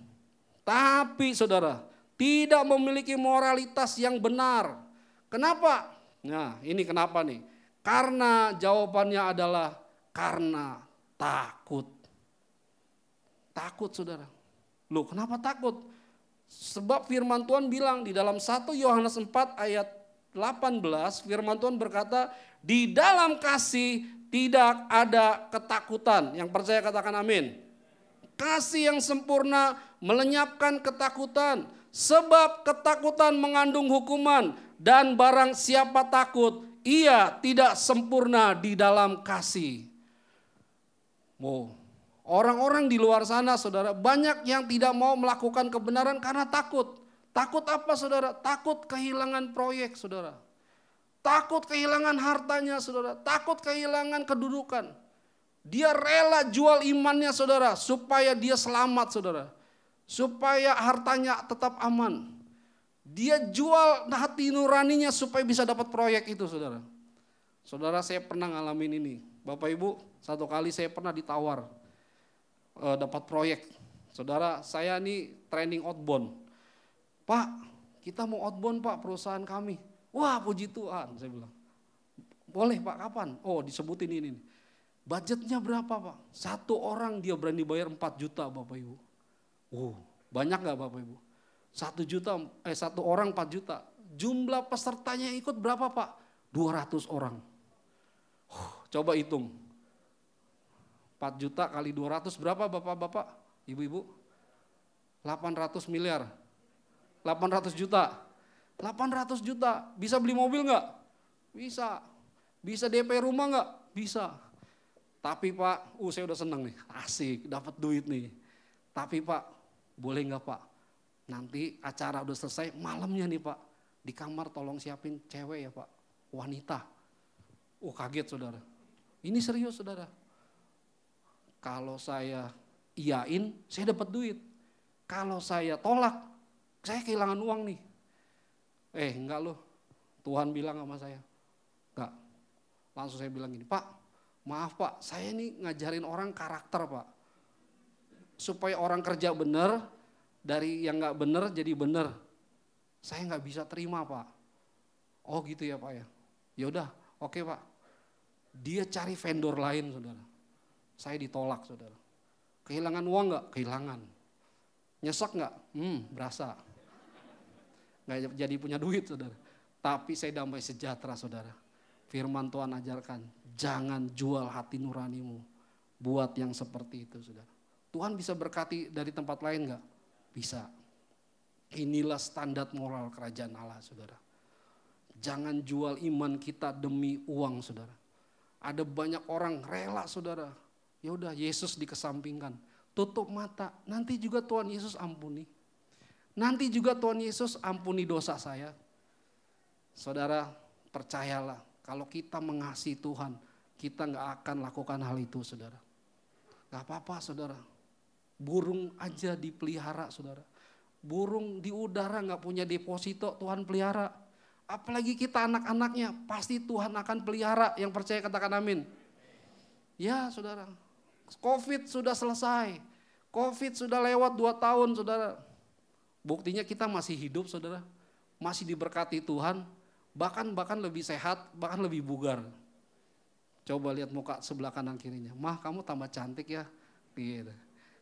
Tapi saudara tidak memiliki moralitas yang benar. Kenapa? Nah ini kenapa nih? Karena jawabannya adalah karena takut. Takut saudara. Loh kenapa takut? Sebab firman Tuhan bilang di dalam 1 Yohanes 4 ayat 18 firman Tuhan berkata, di dalam kasih tidak ada ketakutan. Yang percaya katakan amin. Kasih yang sempurna melenyapkan ketakutan. Sebab ketakutan mengandung hukuman. Dan barang siapa takut, ia tidak sempurna di dalam kasih. Orang-orang di luar sana saudara, banyak yang tidak mau melakukan kebenaran karena takut. Takut apa saudara? Takut kehilangan proyek saudara. Takut kehilangan hartanya saudara. Takut kehilangan kedudukan. Dia rela jual imannya saudara supaya dia selamat saudara. Supaya hartanya tetap aman. Dia jual hati nuraninya supaya bisa dapat proyek itu saudara. Saudara saya pernah ngalamin ini. Bapak Ibu, satu kali saya pernah ditawar dapat proyek. Saudara saya ini training outbound. Pak kita mau outbound Pak perusahaan kami. Wah puji Tuhan saya bilang. Boleh Pak kapan? Oh disebutin ini. Budgetnya berapa Pak? Satu orang dia berani bayar 4 juta Bapak Ibu. Banyak gak Bapak Ibu? 1 orang 4 juta. Jumlah pesertanya yang ikut berapa Pak? 200 orang. Coba hitung. 4 juta kali 200 berapa Bapak-bapak? Ibu-ibu? 800 miliar. 800 juta. 800 juta. Bisa beli mobil gak? Bisa. Bisa DP rumah gak? Bisa. Tapi Pak, saya udah seneng nih. Asik, dapat duit nih. Tapi Pak, boleh gak Pak? Nanti acara udah selesai, malamnya nih Pak, di kamar tolong siapin cewek ya Pak, wanita. Kaget saudara. Ini serius saudara. Kalau saya iyain, saya dapat duit. Kalau saya tolak, saya kehilangan uang nih. Enggak loh, Tuhan bilang sama saya. Enggak, langsung saya bilang gini, Pak, maaf Pak, saya ini ngajarin orang karakter Pak. Supaya orang kerja benar, dari yang nggak benar jadi benar. Saya nggak bisa terima Pak. Oh gitu ya Pak ya. Yaudah, oke Pak. Dia cari vendor lain saudara. Saya ditolak saudara. Kehilangan uang nggak? Kehilangan. Nyesek nggak? Berasa. Nggak jadi punya duit saudara. Tapi saya damai sejahtera saudara. Firman Tuhan ajarkan, jangan jual hati nuranimu buat yang seperti itu saudara. Tuhan bisa berkati dari tempat lain nggak? Bisa. Inilah standar moral kerajaan Allah saudara. Jangan jual iman kita demi uang saudara. Ada banyak orang rela saudara. Ya udah Yesus dikesampingkan. Tutup mata. Nanti juga Tuhan Yesus ampuni. Nanti juga Tuhan Yesus ampuni dosa saya. Saudara percayalah. Kalau kita mengasihi Tuhan. Kita gak akan lakukan hal itu saudara. Gak apa-apa saudara. Burung aja dipelihara saudara. Burung di udara gak punya deposito, Tuhan pelihara. Apalagi kita anak-anaknya, pasti Tuhan akan pelihara. Yang percaya katakan amin. Ya saudara, COVID sudah selesai. COVID sudah lewat 2 tahun saudara. Buktinya kita masih hidup saudara. Masih diberkati Tuhan. Bahkan lebih sehat, bahkan lebih bugar. Coba lihat muka sebelah kanan kirinya. Mah kamu tambah cantik ya. Gitu.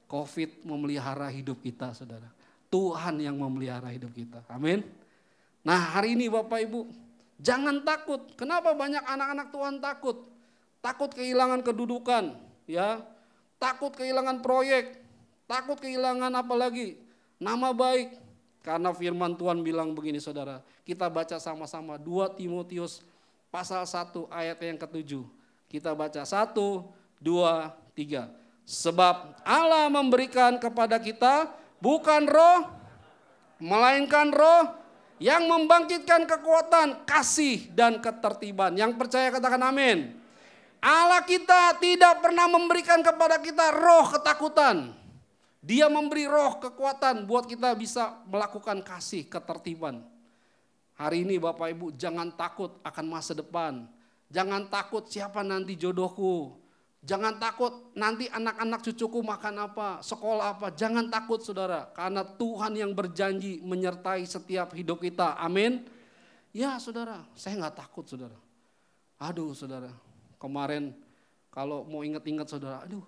COVID memelihara hidup kita saudara. Tuhan yang memelihara hidup kita. Amin. Nah hari ini Bapak Ibu, jangan takut. Kenapa banyak anak-anak Tuhan takut? Takut kehilangan kedudukan, ya. Takut kehilangan proyek. Takut kehilangan apa lagi? Nama baik. Karena firman Tuhan bilang begini saudara. Kita baca sama-sama 2 Timotius pasal 1 ayat yang ke-7. Kita baca 1, 2, 3. Sebab Allah memberikan kepada kita bukan roh, melainkan roh yang membangkitkan kekuatan, kasih, dan ketertiban. Yang percaya katakan amin. Allah kita tidak pernah memberikan kepada kita roh ketakutan. Dia memberi roh kekuatan buat kita bisa melakukan kasih, ketertiban. Hari ini Bapak Ibu jangan takut akan masa depan. Jangan takut siapa nanti jodohku. Jangan takut nanti anak-anak cucuku makan apa, sekolah apa. Jangan takut saudara, karena Tuhan yang berjanji menyertai setiap hidup kita. Amin. Ya saudara, saya gak takut saudara. Aduh saudara, kemarin kalau mau ingat-ingat saudara, aduh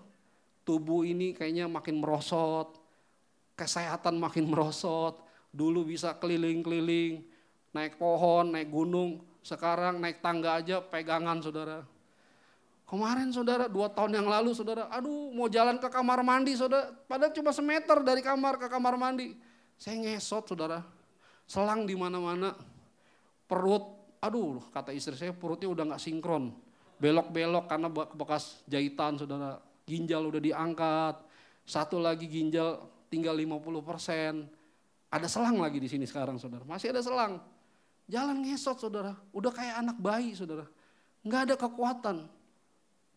tubuh ini kayaknya makin merosot, kesehatan makin merosot. Dulu bisa keliling-keliling, naik pohon, naik gunung, sekarang naik tangga aja pegangan saudara. Kemarin saudara, 2 tahun yang lalu saudara, aduh mau jalan ke kamar mandi saudara, padahal cuma semeter dari kamar ke kamar mandi. Saya ngesot saudara, selang di mana-mana, perut, aduh kata istri saya perutnya udah gak sinkron. Belok-belok karena bekas jahitan saudara, ginjal udah diangkat, satu lagi ginjal tinggal 50%. Ada selang lagi di sini sekarang saudara, masih ada selang. Jalan ngesot saudara, udah kayak anak bayi saudara, gak ada kekuatan.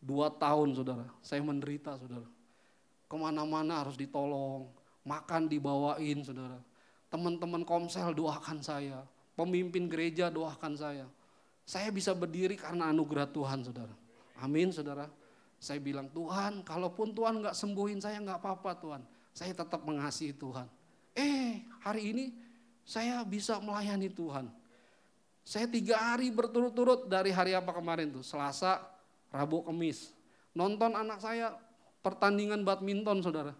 2 tahun saudara, saya menderita saudara. Kemana-mana harus ditolong, makan dibawain saudara. Teman-teman komsel doakan saya, pemimpin gereja doakan saya. Saya bisa berdiri karena anugerah Tuhan saudara. Amin saudara. Saya bilang Tuhan, kalaupun Tuhan gak sembuhin saya gak apa-apa Tuhan. Saya tetap mengasihi Tuhan. Hari ini saya bisa melayani Tuhan. Saya 3 hari berturut-turut dari hari apa kemarin tuh, Selasa, Rabu, Kamis. Nonton anak saya pertandingan badminton saudara.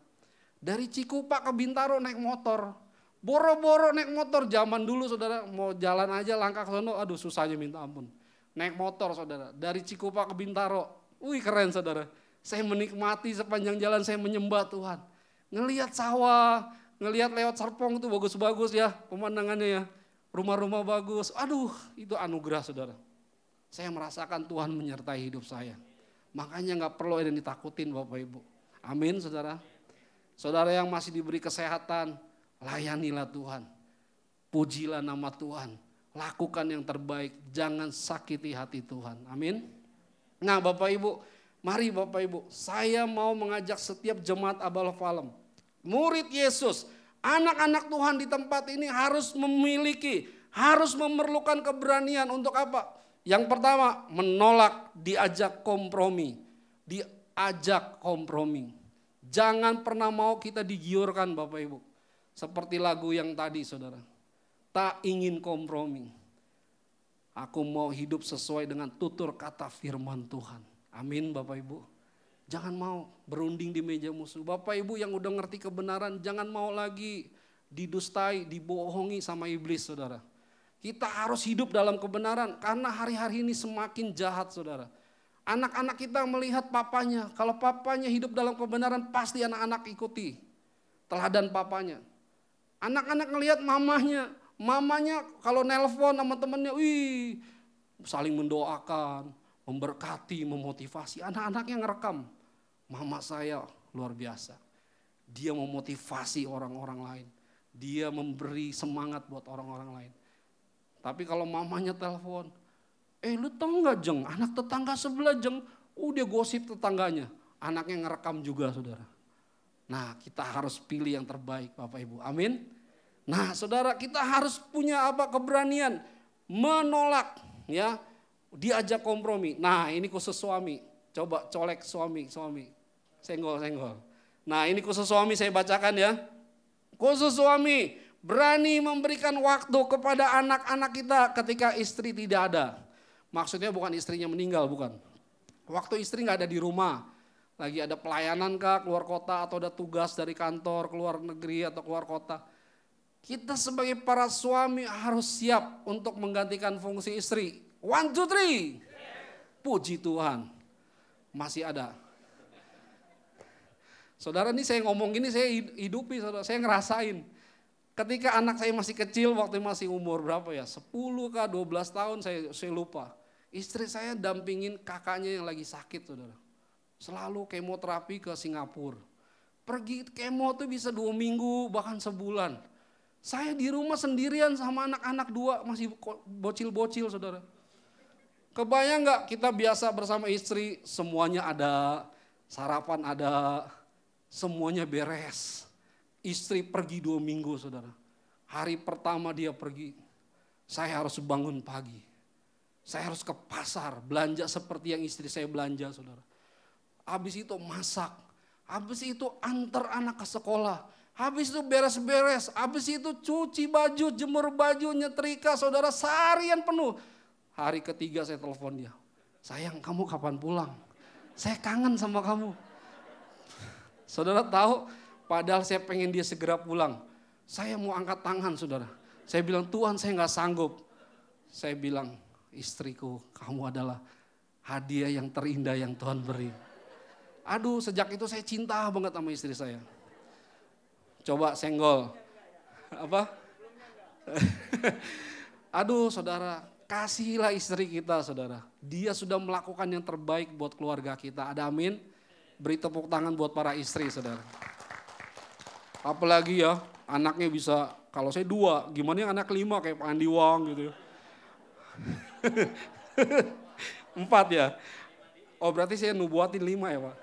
Dari Cikupa ke Bintaro naik motor. Boro-boro naik motor, zaman dulu saudara mau jalan aja langkah ke sono, aduh susahnya minta ampun. Naik motor saudara, dari Cikupa ke Bintaro. Wih keren saudara. Saya menikmati sepanjang jalan, saya menyembah Tuhan. Ngelihat sawah, ngelihat lewat Serpong itu bagus-bagus ya pemandangannya ya. Rumah-rumah bagus, aduh itu anugerah saudara. Saya merasakan Tuhan menyertai hidup saya. Makanya gak perlu ada yang ditakutin Bapak Ibu. Amin saudara. Saudara yang masih diberi kesehatan, layanilah Tuhan. Pujilah nama Tuhan. Lakukan yang terbaik, jangan sakiti hati Tuhan. Amin. Nah Bapak Ibu, mari Bapak Ibu, saya mau mengajak setiap jemaat Abal Falem, murid Yesus, anak-anak Tuhan di tempat ini harus memiliki, harus memerlukan keberanian untuk apa? Yang pertama, menolak diajak kompromi. Diajak kompromi. Jangan pernah mau kita digiurkan Bapak Ibu. Seperti lagu yang tadi saudara. Tak ingin kompromi. Aku mau hidup sesuai dengan tutur kata firman Tuhan. Amin Bapak Ibu. Jangan mau berunding di meja musuh. Bapak Ibu yang udah ngerti kebenaran, jangan mau lagi didustai, dibohongi sama iblis saudara. Kita harus hidup dalam kebenaran karena hari-hari ini semakin jahat saudara. Anak-anak kita melihat papanya, kalau papanya hidup dalam kebenaran pasti anak-anak ikuti teladan papanya. Anak-anak ngelihat mamanya kalau nelpon sama temennya, wih saling mendoakan, memberkati, memotivasi. Anak-anaknya ngerekam, mama saya luar biasa. Dia memotivasi orang-orang lain, dia memberi semangat buat orang-orang lain. Tapi kalau mamanya telepon, lu tahu nggak Jeng, anak tetangga sebelah Jeng, dia gosip tetangganya, anaknya ngerekam juga saudara. Nah kita harus pilih yang terbaik Bapak Ibu, amin. Nah saudara kita harus punya keberanian menolak ya, diajak kompromi. Nah ini khusus suami, coba colek suami, senggol. Nah ini khusus suami saya bacakan ya, khusus suami. Berani memberikan waktu kepada anak-anak kita ketika istri tidak ada. Maksudnya bukan istrinya meninggal, bukan. Waktu istri gak ada di rumah. Lagi ada pelayanan kah, keluar kota atau ada tugas dari kantor, keluar negeri atau keluar kota. Kita sebagai para suami harus siap untuk menggantikan fungsi istri. 1, 2, 3. Puji Tuhan. Masih ada. Saudara ini saya ngomong gini saya hidupi, saudara. Saya ngerasain. Ketika anak saya masih kecil, waktu masih umur berapa ya, 10 kah 12 tahun saya lupa. Istri saya dampingin kakaknya yang lagi sakit, saudara. Selalu kemoterapi ke Singapura. Pergi kemo tuh bisa 2 minggu, bahkan sebulan. Saya di rumah sendirian sama anak-anak 2, masih bocil-bocil, saudara. Kebayang gak kita biasa bersama istri, semuanya ada, sarapan ada, semuanya beres. Istri pergi 2 minggu, saudara. Hari pertama dia pergi, saya harus bangun pagi. Saya harus ke pasar, belanja seperti yang istri saya belanja, saudara. Habis itu masak, habis itu antar anak ke sekolah, habis itu beres-beres, habis itu cuci baju, jemur baju, nyetrika, saudara, seharian penuh. Hari ketiga saya telepon dia, sayang kamu kapan pulang? Saya kangen sama kamu. Saudara tahu, padahal saya pengen dia segera pulang. Saya mau angkat tangan, saudara. Saya bilang, Tuhan saya gak sanggup. Saya bilang, istriku, kamu adalah hadiah yang terindah yang Tuhan beri. Aduh, sejak itu saya cinta banget sama istri saya. Coba senggol. Apa? Aduh, saudara, kasihilah istri kita, saudara. Dia sudah melakukan yang terbaik buat keluarga kita. Ada amin? Beri tepuk tangan buat para istri, saudara. Apalagi ya, anaknya bisa, kalau saya 2, gimana yang anak 5 kayak Pak Andi Wang gitu. 4 ya. Oh berarti saya nubuatin 5 ya Pak.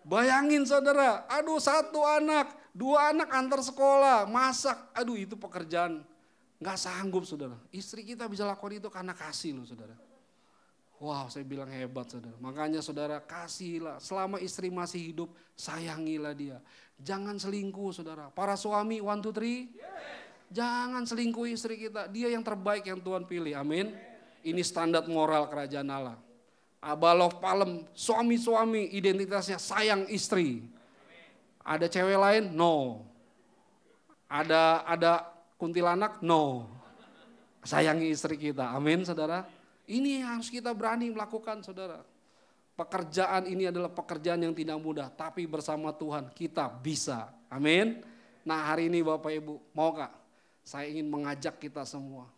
Bayangin saudara, aduh 1 anak, 2 anak antar sekolah, masak, aduh itu pekerjaan gak sanggup saudara. Istri kita bisa lakukan itu karena kasih loh saudara. Wow, saya bilang hebat saudara. Makanya saudara kasihilah, selama istri masih hidup sayangilah dia. Jangan selingkuh saudara. Para suami 1, 2, 3. Jangan selingkuh istri kita. Dia yang terbaik yang Tuhan pilih. Amin. Ini standar moral kerajaan Allah. Abaloh palem, suami-suami identitasnya sayang istri. Ada cewek lain? No. Ada kuntilanak? No. Sayangi istri kita. Amin saudara. Ini yang harus kita berani melakukan saudara. Pekerjaan ini adalah pekerjaan yang tidak mudah. Tapi bersama Tuhan kita bisa. Amin. Nah hari ini Bapak Ibu, mau gak? Saya ingin mengajak kita semua.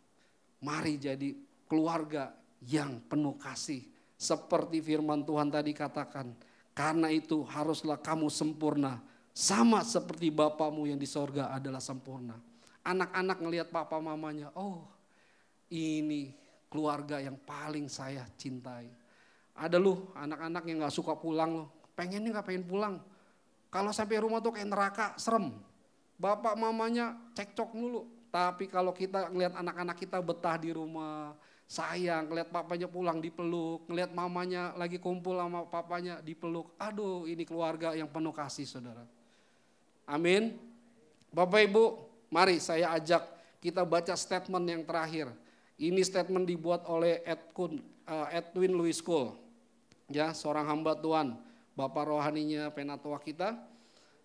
Mari jadi keluarga yang penuh kasih. Seperti firman Tuhan tadi katakan. Karena itu haruslah kamu sempurna. Sama seperti Bapamu yang di sorga adalah sempurna. Anak-anak ngelihat papa mamanya. Oh ini keluarga yang paling saya cintai. Ada loh anak-anak yang gak suka pulang loh. Pengennya gak pengen pulang. Kalau sampai rumah tuh kayak neraka, serem. Bapak mamanya cekcok mulu. Tapi kalau kita ngeliat anak-anak kita betah di rumah, sayang, ngeliat papanya pulang dipeluk, ngeliat mamanya lagi kumpul sama papanya dipeluk. Aduh ini keluarga yang penuh kasih saudara. Amin. Bapak Ibu, mari saya ajak kita baca statement yang terakhir. Ini statement dibuat oleh Edwin Louis Cole, ya seorang hamba Tuhan, Bapak rohaninya penatua kita.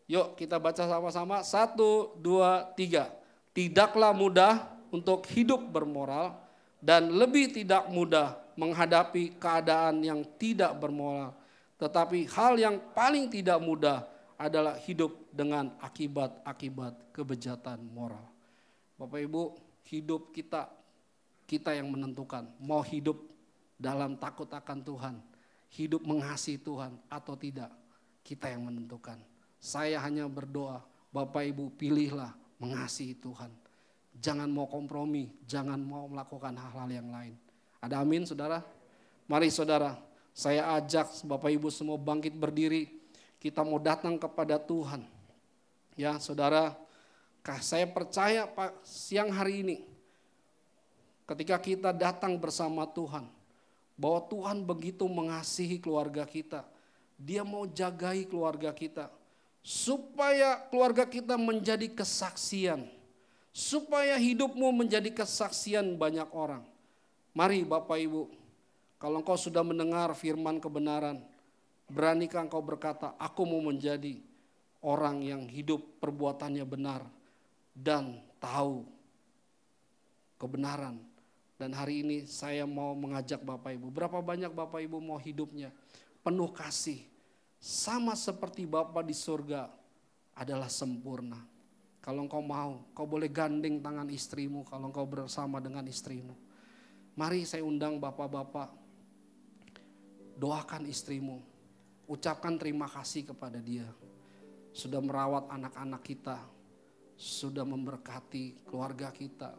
Yuk kita baca sama-sama, 1, 2, 3. Tidaklah mudah untuk hidup bermoral dan lebih tidak mudah menghadapi keadaan yang tidak bermoral. Tetapi hal yang paling tidak mudah adalah hidup dengan akibat-akibat kebejatan moral. Bapak Ibu, hidup kita yang menentukan mau hidup dalam takut akan Tuhan, hidup mengasihi Tuhan atau tidak, kita yang menentukan. Saya hanya berdoa, Bapak Ibu pilihlah mengasihi Tuhan. Jangan mau kompromi, jangan mau melakukan hal-hal yang lain. Ada amin saudara? Mari saudara, saya ajak Bapak Ibu semua bangkit berdiri, kita mau datang kepada Tuhan. Ya saudara, saya percaya Pak siang hari ini, ketika kita datang bersama Tuhan, bahwa Tuhan begitu mengasihi keluarga kita. Dia mau jagai keluarga kita. Supaya keluarga kita menjadi kesaksian. Supaya hidupmu menjadi kesaksian banyak orang. Mari Bapak Ibu, kalau engkau sudah mendengar firman kebenaran, beranikah engkau berkata, aku mau menjadi orang yang hidup perbuatannya benar dan tahu kebenaran. Dan hari ini saya mau mengajak Bapak Ibu. Berapa banyak Bapak Ibu mau hidupnya penuh kasih. Sama seperti Bapa di surga adalah sempurna. Kalau engkau mau, kau boleh gandeng tangan istrimu kalau engkau bersama dengan istrimu. Mari saya undang bapak-bapak, doakan istrimu, ucapkan terima kasih kepada dia. Sudah merawat anak-anak kita, sudah memberkati keluarga kita.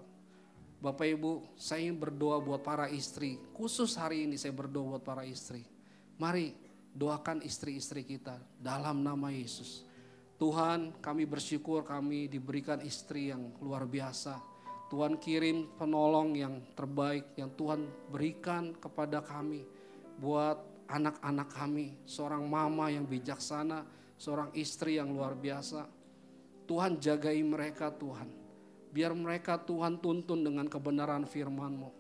Bapak Ibu, saya ingin berdoa buat para istri, khusus hari ini saya berdoa buat para istri. Mari doakan istri-istri kita dalam nama Yesus. Tuhan, kami bersyukur kami diberikan istri yang luar biasa. Tuhan kirim penolong yang terbaik yang Tuhan berikan kepada kami. Buat anak-anak kami, seorang mama yang bijaksana, seorang istri yang luar biasa. Tuhan jagai mereka Tuhan. Biar mereka Tuhan tuntun dengan kebenaran firman-Mu.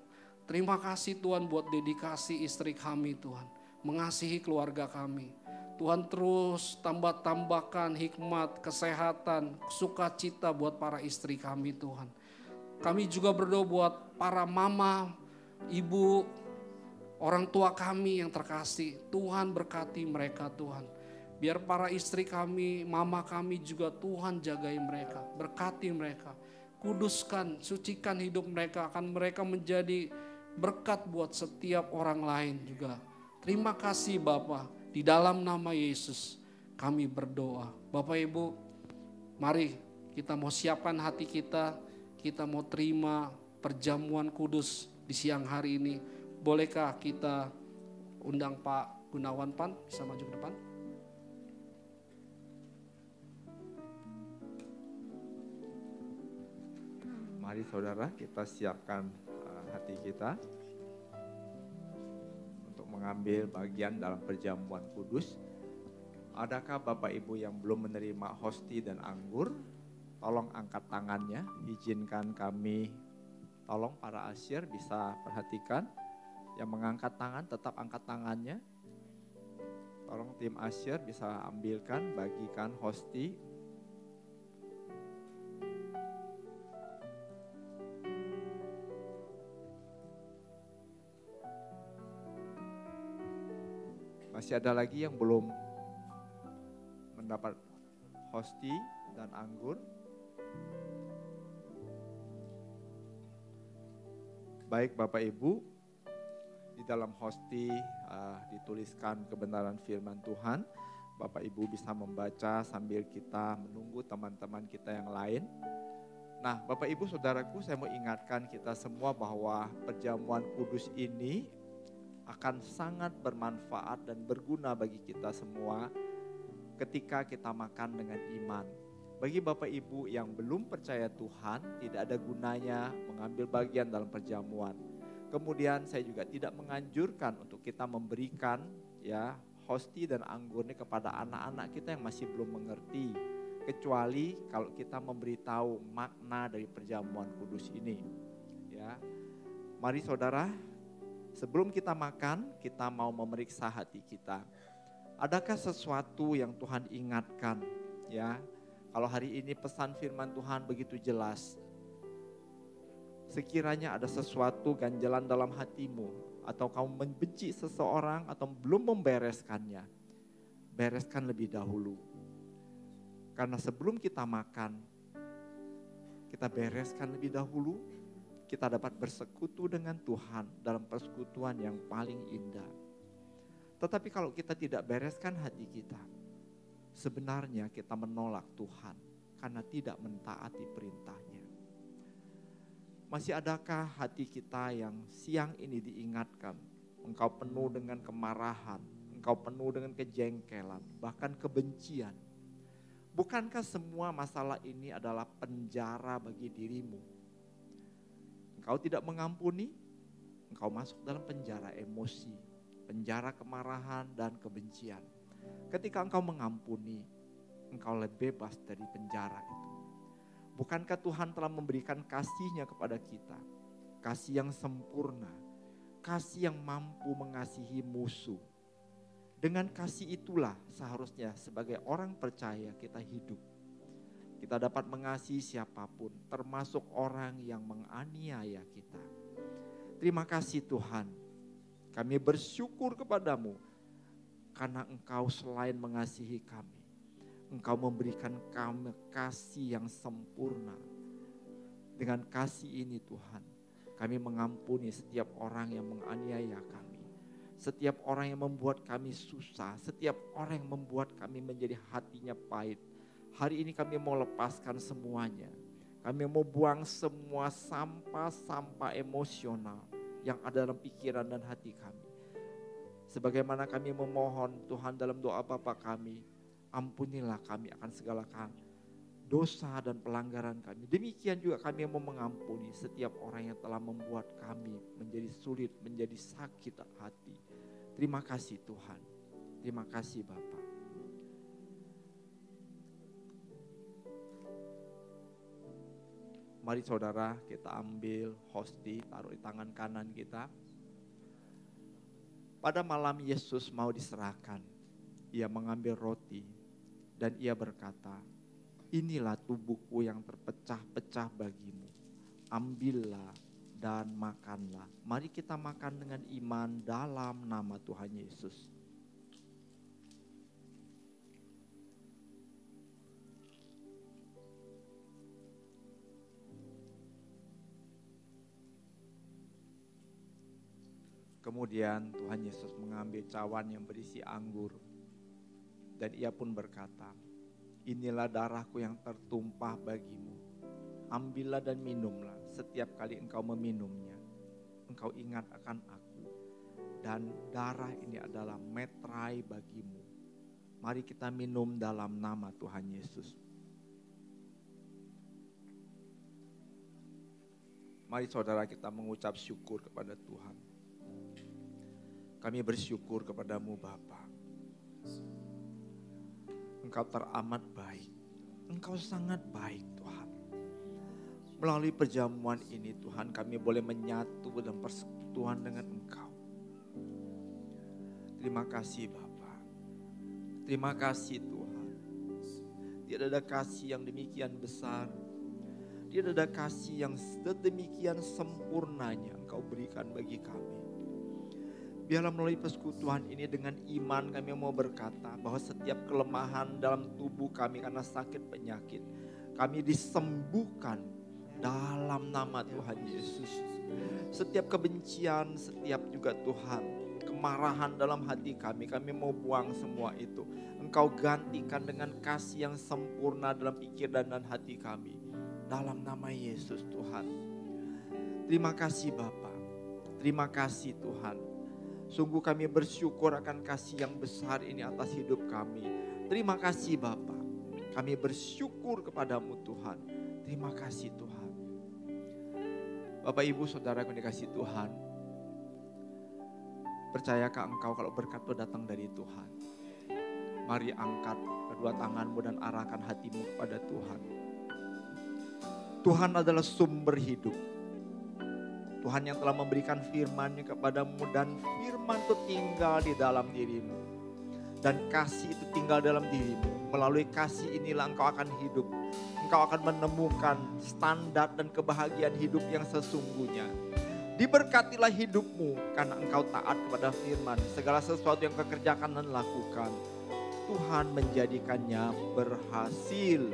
Terima kasih Tuhan buat dedikasi istri kami Tuhan. Mengasihi keluarga kami. Tuhan terus tambahkan hikmat, kesehatan, sukacita buat para istri kami Tuhan. Kami juga berdoa buat para mama, ibu, orang tua kami yang terkasih. Tuhan berkati mereka Tuhan. Biar para istri kami, mama kami juga Tuhan jagai mereka. Berkati mereka. Kuduskan, sucikan hidup mereka. Akan mereka menjadi berkat buat setiap orang lain juga. Terima kasih Bapa. Di dalam nama Yesus kami berdoa. Bapak Ibu, mari kita mau siapkan hati kita. Kita mau terima perjamuan kudus di siang hari ini. Bolehkah kita undang Pak Gunawan Pan, bisa maju ke depan? Mari saudara kita siapkan hati kita mengambil bagian dalam perjamuan kudus. Adakah Bapak Ibu yang belum menerima hosti dan anggur? Tolong angkat tangannya, izinkan kami, tolong para asyir bisa perhatikan. Yang mengangkat tangan tetap angkat tangannya. Tolong tim asyir bisa ambilkan, bagikan hosti. Masih ada lagi yang belum mendapat hosti dan anggur. Baik Bapak Ibu, di dalam hosti dituliskan kebenaran firman Tuhan. Bapak Ibu bisa membaca sambil kita menunggu teman-teman kita yang lain. Nah Bapak Ibu Saudaraku, saya mau ingatkan kita semua bahwa perjamuan kudus ini akan sangat bermanfaat dan berguna bagi kita semua ketika kita makan dengan iman. Bagi Bapak Ibu yang belum percaya Tuhan, tidak ada gunanya mengambil bagian dalam perjamuan. Kemudian saya juga tidak menganjurkan untuk kita memberikan ya hosti dan anggur ini kepada anak-anak kita yang masih belum mengerti. Kecuali kalau kita memberitahu makna dari perjamuan kudus ini. Ya, mari saudara, sebelum kita makan, kita mau memeriksa hati kita. Adakah sesuatu yang Tuhan ingatkan? Ya, kalau hari ini pesan firman Tuhan begitu jelas. Sekiranya ada sesuatu ganjalan dalam hatimu, atau kamu membenci seseorang atau belum membereskannya, bereskan lebih dahulu. Karena sebelum kita makan, kita bereskan lebih dahulu, kita dapat bersekutu dengan Tuhan dalam persekutuan yang paling indah. Tetapi kalau kita tidak bereskan hati kita, sebenarnya kita menolak Tuhan karena tidak mentaati perintahnya. Masih adakah hati kita yang siang ini diingatkan, engkau penuh dengan kemarahan, engkau penuh dengan kejengkelan, bahkan kebencian. Bukankah semua masalah ini adalah penjara bagi dirimu? Engkau tidak mengampuni, engkau masuk dalam penjara emosi, penjara kemarahan dan kebencian. Ketika engkau mengampuni, engkau lebih bebas dari penjara itu. Bukankah Tuhan telah memberikan kasih-Nya kepada kita? Kasih yang sempurna, kasih yang mampu mengasihi musuh. Dengan kasih itulah seharusnya sebagai orang percaya kita hidup. Kita dapat mengasihi siapapun, termasuk orang yang menganiaya kita. Terima kasih Tuhan, kami bersyukur kepadamu karena Engkau selain mengasihi kami, Engkau memberikan kami kasih yang sempurna. Dengan kasih ini Tuhan, Kami mengampuni setiap orang yang menganiaya kami. Setiap orang yang membuat kami susah. Setiap orang yang membuat kami menjadi hatinya pahit. Hari ini kami mau lepaskan semuanya. Kami mau buang semua sampah-sampah emosional yang ada dalam pikiran dan hati kami. Sebagaimana kami memohon Tuhan dalam doa Bapa kami, ampunilah kami akan segala dosa dan pelanggaran kami. Demikian juga kami mau mengampuni setiap orang yang telah membuat kami menjadi sulit, menjadi sakit hati. Terima kasih Tuhan. Terima kasih Bapa. Mari saudara kita ambil hosti, taruh di tangan kanan kita. Pada malam Yesus mau diserahkan, ia mengambil roti dan ia berkata, inilah tubuhku yang terpecah-pecah bagimu. Ambillah dan makanlah. Mari kita makan dengan iman dalam nama Tuhan Yesus. Kemudian Tuhan Yesus mengambil cawan yang berisi anggur. Dan ia pun berkata, inilah darahku yang tertumpah bagimu. Ambillah dan minumlah. Setiap kali engkau meminumnya, engkau ingat akan aku. Dan darah ini adalah meterai bagimu. Mari kita minum dalam nama Tuhan Yesus. Mari saudara kita mengucap syukur kepada Tuhan. Kami bersyukur kepadamu Bapa. Engkau teramat baik. Engkau sangat baik Tuhan. Melalui perjamuan ini Tuhan kami boleh menyatu dalam persekutuan dengan Engkau. Terima kasih Bapa. Terima kasih Tuhan. Tidak ada kasih yang demikian besar. Tidak ada kasih yang sedemikian sempurnanya Engkau berikan bagi kami. Biarlah melalui persekutuan ini dengan iman kami mau berkata bahwa setiap kelemahan dalam tubuh kami karena sakit penyakit, kami disembuhkan dalam nama Tuhan Yesus. Setiap kebencian, setiap juga Tuhan, kemarahan dalam hati kami mau buang semua itu. Engkau gantikan dengan kasih yang sempurna dalam pikiran dan hati kami. Dalam nama Yesus Tuhan. Terima kasih Bapa. Terima kasih Tuhan. Sungguh kami bersyukur akan kasih yang besar ini atas hidup kami. Terima kasih Bapa. Kami bersyukur kepadamu Tuhan. Terima kasih Tuhan. Bapak Ibu Saudara yang dikasihi Tuhan. Percayakah engkau kalau berkat itu datang dari Tuhan? Mari angkat kedua tanganmu dan arahkan hatimu kepada Tuhan. Tuhan adalah sumber hidup. Tuhan yang telah memberikan firman-Nya kepadamu dan firman itu tinggal di dalam dirimu. Dan kasih itu tinggal dalam dirimu. Melalui kasih inilah engkau akan hidup. Engkau akan menemukan standar dan kebahagiaan hidup yang sesungguhnya. Diberkatilah hidupmu karena engkau taat kepada firman. Segala sesuatu yang kau kerjakan dan lakukan, Tuhan menjadikannya berhasil.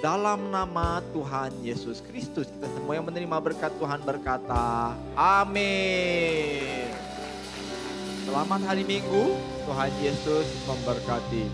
Dalam nama Tuhan Yesus Kristus, kita semua yang menerima berkat Tuhan berkata, amin. Selamat hari Minggu, Tuhan Yesus memberkati.